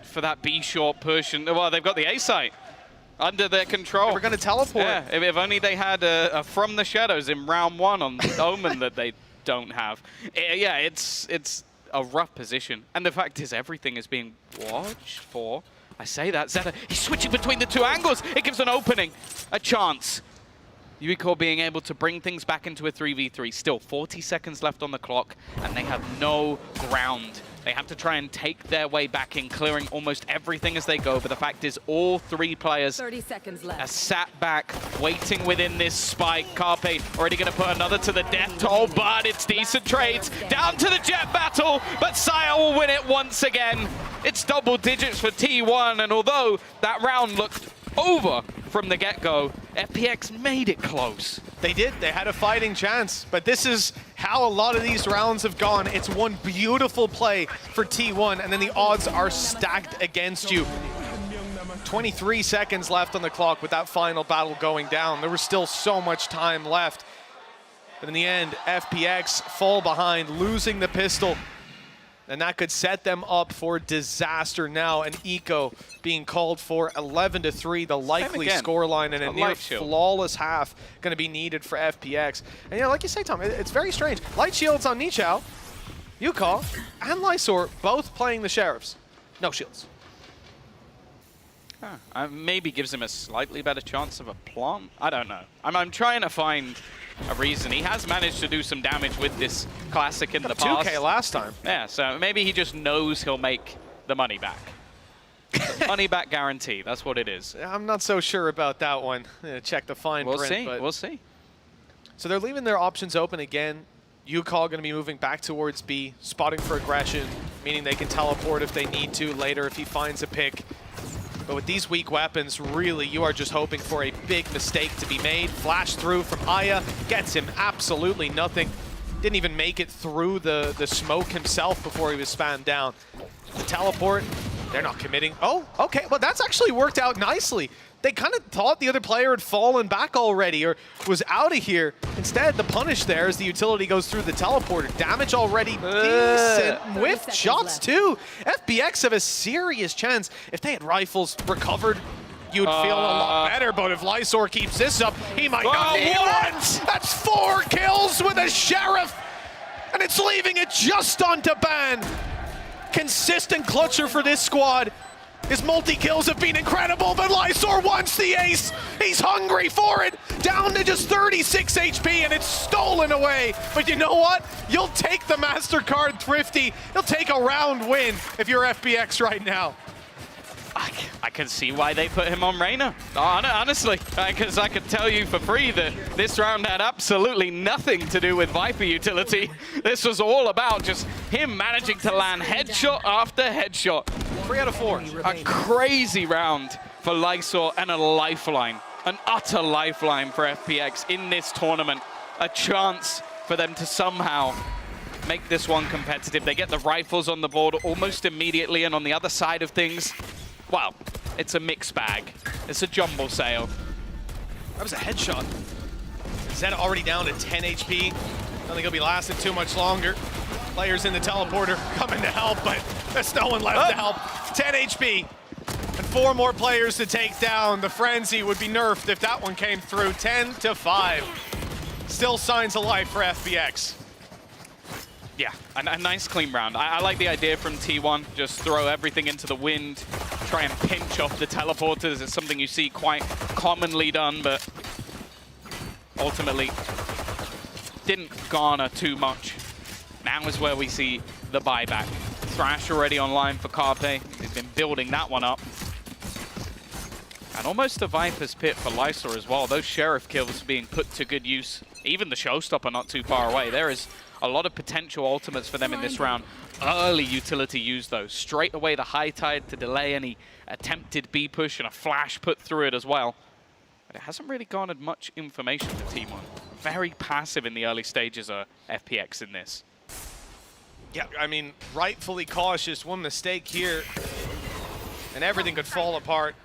for that B short push, and well, they've got the A site under their control. We're going to teleport. Yeah, if only they had a From the Shadows in round 1 on Omen that they don't have. Yeah, it's a rough position, and the fact is everything is being watched for. I say that, Zeta, he's switching between the 2 angles. It gives an opening, a chance. Yuiko being able to bring things back into a 3v3. Still 40 seconds left on the clock, and they have no ground. They have to try and take their way back in, clearing almost everything as they go. But the fact is, all 3 players 30 seconds left. are sat back, waiting within this spike. Carpe already going to put another to the death toll, but it's decent trades. Down to the jet battle, but Sire will win it once again. It's double digits for T1, and although that round looked over from the get-go, FPX made it close. They did. They had a fighting chance, but this is how a lot of these rounds have gone. It's one beautiful play for T1, and then the odds are stacked against you. 23 seconds left on the clock with that final battle going down. There was still so much time left. But in the end, FPX fall behind, losing the pistol. And that could set them up for disaster now. And Eco being called for 11-3, the likely scoreline, and a near flawless half going to be needed for FPX. And yeah, like you say, Tom, it's very strange. Light shields on Nichao, Yuko, and Lysor both playing the Sheriffs. No shields. Maybe gives him a slightly better chance of a plant. I don't know. I'm trying to find a reason. He has managed to do some damage with this classic in the past. 2K last time. Yeah, so maybe he just knows he'll make the money back. Money back guarantee, that's what it is. I'm not so sure about that one. Check the fine print. We'll see. So they're leaving their options open again. Yukol going to be moving back towards B, spotting for aggression. meaning they can teleport if they need to later if he finds a pick. But with these weak weapons, really, you are just hoping for a big mistake to be made. Flash through from Aya, gets him absolutely nothing. Didn't even make it through the smoke himself before he was spammed down. The teleport, they're not committing. Oh, okay, well that's actually worked out nicely. They kind of thought the other player had fallen back already or was out of here. Instead, the punish there as the utility goes through the teleporter. Damage already decent. Whiffed shots too. FPX have a serious chance. If they had rifles recovered, you'd feel a lot better. But if Lysor keeps this up, he might not need one. That's 4 kills with a Sheriff. And it's leaving it just onto ban. Consistent clutcher for this squad. His multi-kills have been incredible, but Lysor wants the ace. He's hungry for it. Down to just 36 HP, and it's stolen away. But you know what? You'll take the MasterCard Thrifty. You'll take a round win if you're FPX right now. I can see why they put him on Reyna. Honestly, because I could tell you for free that this round had absolutely nothing to do with Viper utility. This was all about just him managing to land headshot after headshot. 3 out of 4. A crazy round for Lysor and a lifeline, an utter lifeline for FPX in this tournament. A chance for them to somehow make this one competitive. They get the rifles on the board almost immediately, and on the other side of things, well, it's a mixed bag. It's a jumble sale. That was a headshot. Zed already down to 10 HP. I don't think he'll be lasting too much longer. Players in the teleporter coming to help, but there's no one left to help. 10 HP and 4 more players to take down. The frenzy would be nerfed if that one came through. 10-5. Still signs of life for FPX. Yeah, a nice clean round. I like the idea from T1. Just throw everything into the wind, try and pinch off the teleporters. It's something you see quite commonly done, but ultimately didn't garner too much. Now is where we see the buyback. Thrash already online for Carpe. He's been building that one up. And almost a Viper's Pit for Lysor as well. Those Sheriff kills being put to good use. Even the Showstopper not too far away. There is a lot of potential ultimates for them in this round. Early utility use though. Straight away the High Tide to delay any attempted B push and a flash put through it as well. But it hasn't really garnered much information for T1. Very passive in the early stages of FPX in this. Yeah, I mean, rightfully cautious. One mistake here, and everything could fall apart.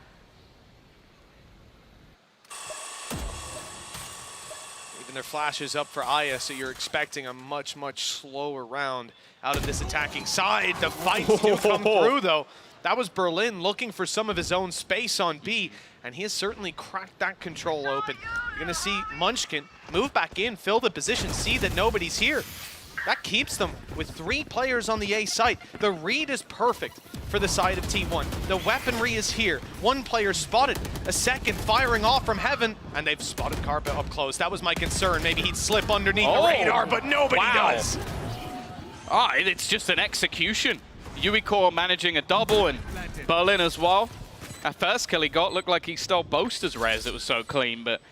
Even their flash is up for Aya, so you're expecting a much, much slower round out of this attacking side. The fights do come through, though. That was Berlin looking for some of his own space on B, and he has certainly cracked that control open. You're going to see Munchkin move back in, fill the position, see that nobody's here. That keeps them with 3 players on the A site. The read is perfect for the side of T1. The weaponry is here. 1 player spotted, a second firing off from heaven, and they've spotted Carpe up close. That was my concern. Maybe he'd slip underneath the radar, but nobody does. It's just an execution. Uicore managing a double, and Berlin as well. At first kill he got looked like he stole Boaster's res. It was so clean, but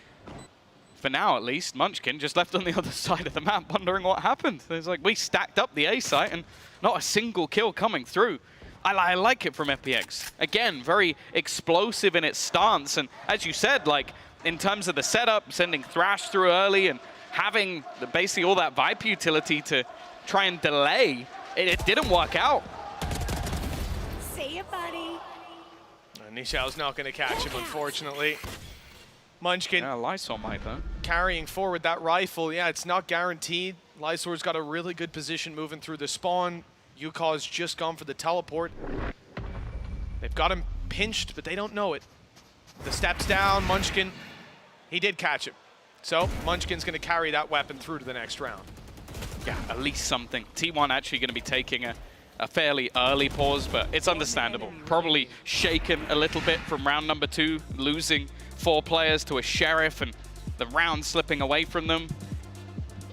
for now, at least, Munchkin just left on the other side of the map wondering what happened. It's like we stacked up the A site and not a single kill coming through. I like it from FPX. Again, very explosive in its stance. And as you said, like in terms of the setup, sending Thrash through early and having basically all that Viper utility to try and delay, it didn't work out. See ya, buddy. Nishao's not going to catch him, unfortunately. Munchkin Lysor might though. carrying forward that rifle. Yeah, it's not guaranteed. Lysor's got a really good position moving through the spawn. Yuka's just gone for the teleport. They've got him pinched, but they don't know it. The steps down, Munchkin, he did catch him. So Munchkin's going to carry that weapon through to the next round. Yeah, at least something. T1 actually going to be taking a fairly early pause, but it's understandable. Probably shaken a little bit from round number 2, losing 4 players to a Sheriff and the round slipping away from them.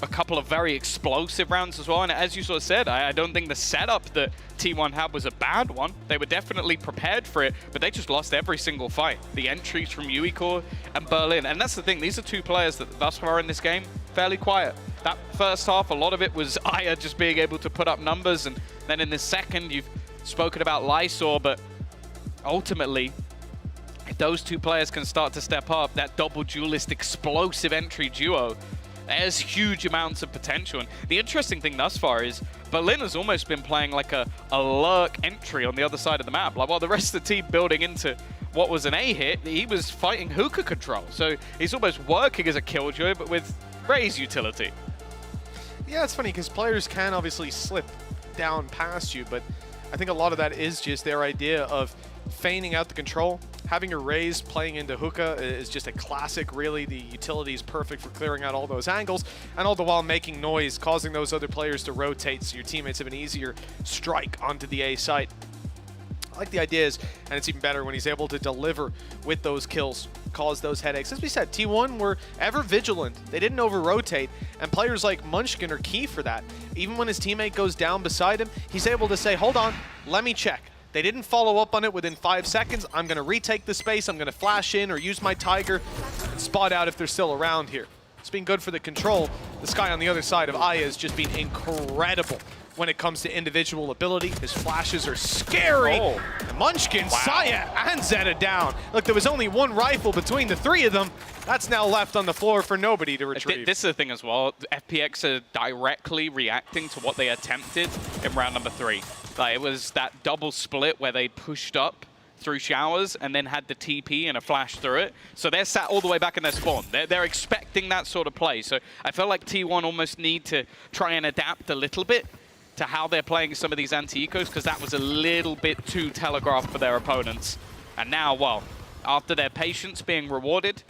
A couple of very explosive rounds as well, and as you sort of said, I don't think the setup that T1 had was a bad one. They were definitely prepared for it, but they just lost every single fight. The entries from Uicore and Berlin, and that's the thing, these are 2 players that thus far in this game, fairly quiet. that first half, a lot of it was Aya just being able to put up numbers, and then in the second, you've spoken about Lysor, but ultimately, if those two players can start to step up, that double duelist explosive entry duo, there's huge amounts of potential. And the interesting thing thus far is Berlin has almost been playing like a lurk entry on the other side of the map. Like while the rest of the team building into what was an A hit, he was fighting hookah control. So he's almost working as a killjoy, but with Ray's utility. Yeah, it's funny because players can obviously slip down past you, but I think a lot of that is just their idea of feigning out the control. Having your Raze playing into hookah is just a classic, really. The utility is perfect for clearing out all those angles, and all the while making noise, causing those other players to rotate so your teammates have an easier strike onto the A site. I like the ideas, and it's even better when he's able to deliver with those kills, cause those headaches. As we said, T1 were ever vigilant. They didn't over-rotate, and players like Munchkin are key for that. Even when his teammate goes down beside him, he's able to say, hold on, let me check. They didn't follow up on it within 5 seconds. I'm going to retake the space. I'm going to flash in or use my Tiger and spot out if they're still around here. It's been good for the control. This guy on the other side of Aya has just been incredible when it comes to individual ability. His flashes are scary. Oh. And Munchkin, Saya, and Zeta down. Look, there was only one rifle between the three of them. That's now left on the floor for nobody to retrieve. This is the thing as well. FPX are directly reacting to what they attempted in round number 3. Like, it was that double split where they pushed up through showers and then had the TP and a flash through it. So they're sat all the way back in their spawn. They're expecting that sort of play. So I feel like T1 almost need to try and adapt a little bit to how they're playing some of these anti-ecos, because that was a little bit too telegraphed for their opponents. And now, well, after their patience being rewarded,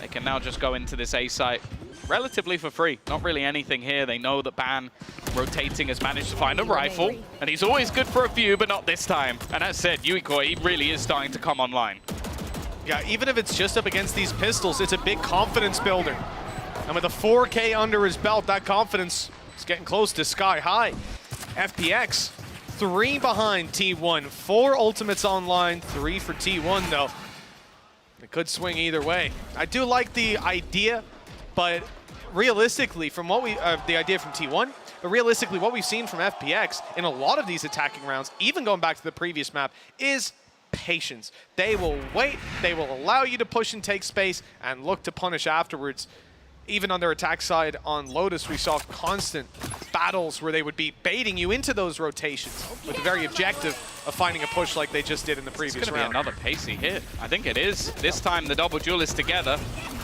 they can now just go into this A site relatively for free. Not really anything here. They know that Ban rotating has managed to find a rifle, and he's always good for a few, but not this time. And as said, Yuiko, he really is starting to come online. Yeah, even if it's just up against these pistols, it's a big confidence builder. And with a 4K under his belt, that confidence is getting close to sky high. FPX, 3 behind T1. 4 ultimates online, 3 for T1 though. It could swing either way. I do like the idea, but realistically, from what the idea from T1, but realistically, what we've seen from FPX in a lot of these attacking rounds, even going back to the previous map, is patience. They will wait, they will allow you to push and take space, and look to punish afterwards. Even on their attack side on Lotus, we saw constant battles where they would be baiting you into those rotations with the very objective of finding a push like they just did in the previous round. It's going to be another pacey hit. I think it is. This time, the double duelist together.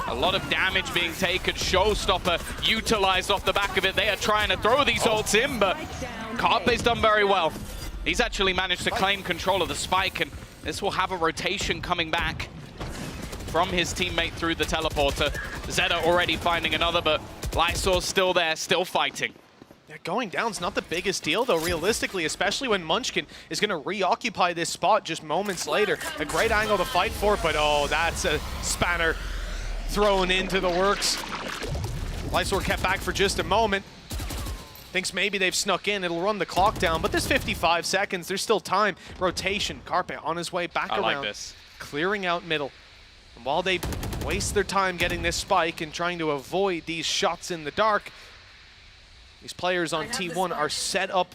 A lot of damage being taken. Showstopper utilized off the back of it. They are trying to throw these ults in, but Carpe's done very well. He's actually managed to claim control of the spike, and this will have a rotation coming back from his teammate through the teleporter. Zeta already finding another, but Lysor's still there, still fighting. Yeah, going down's not the biggest deal, though, realistically, especially when Munchkin is going to reoccupy this spot just moments later. A great angle to fight for, but oh, that's a spanner thrown into the works. Lysor kept back for just a moment. Thinks maybe they've snuck in. It'll run the clock down, but there's 55 seconds. There's still time. Rotation. Carpe on his way back around. I like this. Clearing out middle. And while they waste their time getting this spike and trying to avoid these shots in the dark, these players on T1 are set up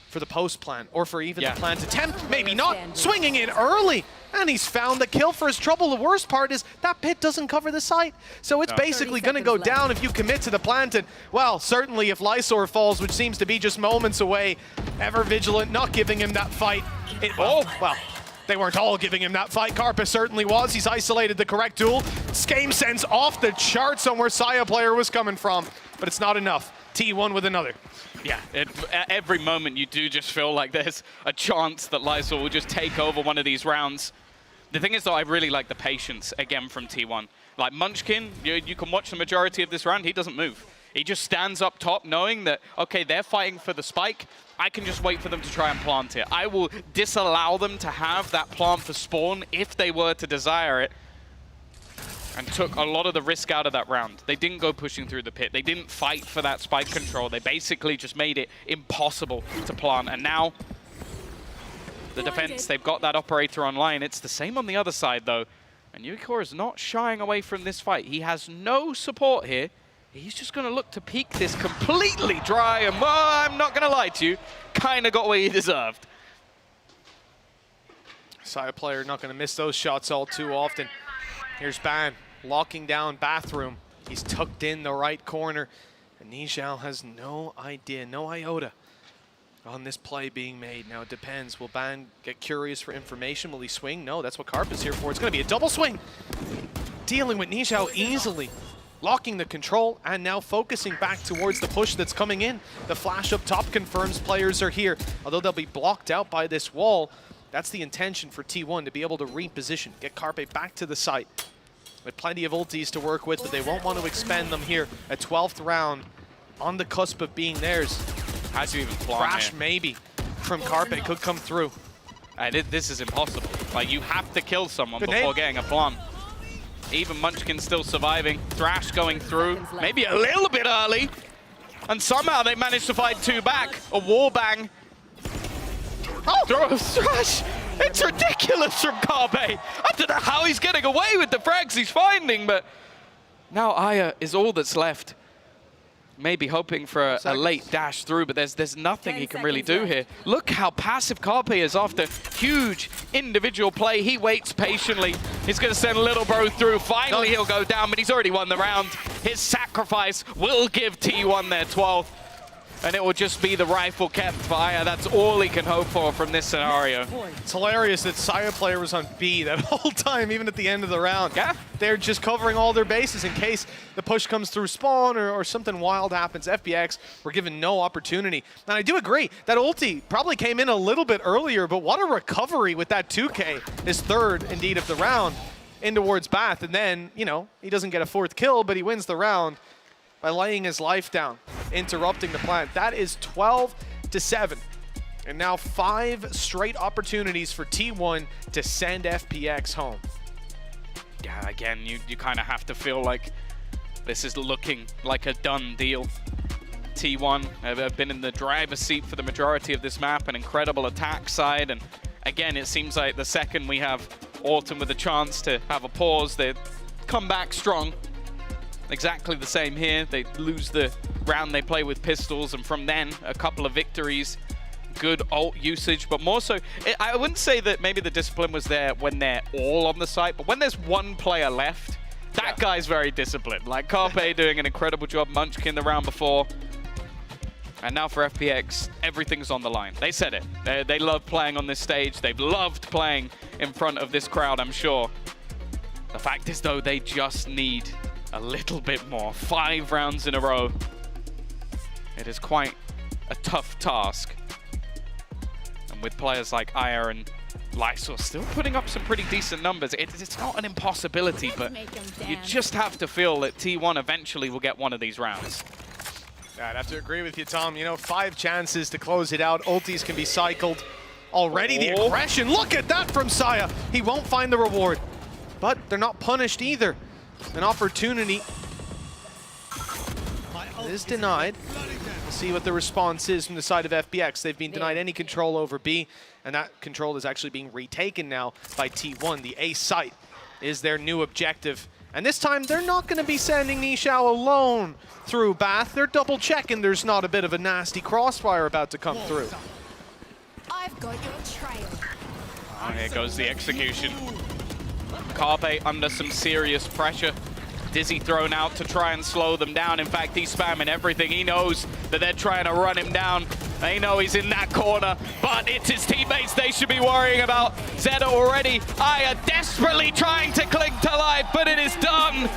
for the post plan, or for even the planned attempt. Maybe not. Swinging in early, and he's found the kill for his trouble. The worst part is that pit doesn't cover the site, so it's basically going to go down if you commit to the plant. And, well, certainly if Lysor falls, which seems to be just moments away, ever vigilant, not giving him that fight. Well, they weren't all giving him that fight. Carpe certainly was. He's isolated the correct duel. Game sense off the charts on where Saya player was coming from, but it's not enough. T1 with another. Yeah, at every moment you do just feel like there's a chance that Lysor will just take over one of these rounds. The thing is, though, I really like the patience, again, from T1. Like Munchkin, you can watch the majority of this round, he doesn't move. He just stands up top knowing that, okay, they're fighting for the spike. I can just wait for them to try and plant it. I will disallow them to have that plant for spawn if they were to desire it. And took a lot of the risk out of that round. They didn't go pushing through the pit. They didn't fight for that spike control. They basically just made it impossible to plant. And now, the defense, they've got that operator online. It's the same on the other side, though. And Yuiko is not shying away from this fight. He has no support here. He's just going to look to peek this completely dry, and well, I'm not going to lie to you, kind of got what he deserved. Saya player not going to miss those shots all too often. Here's Ban locking down Bathroom. He's tucked in the right corner, and Nijao has no idea, no iota on this play being made. Now it depends. Will Ban get curious for information? Will he swing? No, that's what Carp is here for. It's going to be a double swing. Dealing with Nijao easily. Locking the control and now focusing back towards the push that's coming in. The flash up top confirms players are here. Although they'll be blocked out by this wall, that's the intention for T1, to be able to reposition, get Carpe back to the site. With plenty of ultis to work with, but they won't want to expend them here. A 12th round on the cusp of being theirs. How do you even fly Crash maybe from Carpe could come through. This is impossible. Like, you have to kill someone Good before name. getting a plum. Even Munchkin still surviving. Thrash going through, maybe a little bit early. And somehow they managed to fight two back. A wall bang. Oh, throw a Thrash. It's ridiculous from Carpe. I don't know how he's getting away with the frags he's finding, but now Aya is all that's left. Maybe hoping for a late dash through, but there's nothing he can really do here. Look how passive Carpe is after huge individual play. He waits patiently. He's going to send Little Bro through. Finally, he'll go down, but he's already won the round. His sacrifice will give T1 their 12th, and it will just be the rifle kept fire. That's all he can hope for from this scenario. It's hilarious that Saya player was on B that whole time, even at the end of the round. Yeah. They're just covering all their bases in case the push comes through spawn or something wild happens. FPX were given no opportunity. And I do agree, that ulti probably came in a little bit earlier, but what a recovery with that 2K, his third, indeed, of the round, in towards Bath. And then, you know, he doesn't get a 4th kill, but he wins the round by laying his life down, interrupting the plant. That is 12-7. And now 5 straight opportunities for T1 to send FPX home. Yeah, again, you kind of have to feel like this is looking like a done deal. T1 have been in the driver's seat for the majority of this map, an incredible attack side, and again, it seems like the second we have Autumn with a chance to have a pause, they come back strong. Exactly the same here. They lose the round they play with pistols, and from then, a couple of victories. Good ult usage, but more so, I wouldn't say that maybe the discipline was there when they're all on the site, but when there's one player left, that guy's very disciplined. Like Carpe doing an incredible job, Munchkin the round before. And now for FPX, everything's on the line. They said it. They love playing on this stage. They've loved playing in front of this crowd, I'm sure. The fact is, though, they just need a little bit more. 5 rounds in a row. It is quite a tough task. And with players like Aya and Lysor still putting up some pretty decent numbers, it's not an impossibility, but you just have to feel that T1 eventually will get one of these rounds. Yeah, I'd have to agree with you, Tom. You know, 5 chances to close it out. Ultis can be cycled. Already the aggression. Look at that from Saya. He won't find the reward. But they're not punished either. An opportunity is denied. We'll see what the response is from the side of FPX. They've been denied any control over B, and that control is actually being retaken now by T1. The A site is their new objective. And this time, they're not going to be sending Nijao alone through Bath. They're double-checking there's not a bit of a nasty crossfire about to come through. I've got your trail. Oh, here goes the execution. Carpe under some serious pressure. Dizzy thrown out to try and slow them down. In fact, he's spamming everything. He knows that they're trying to run him down. They know he's in that corner, but it's his teammates they should be worrying about. Zeta already. Aya desperately trying to cling to life, but it is done.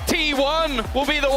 T1 will be the one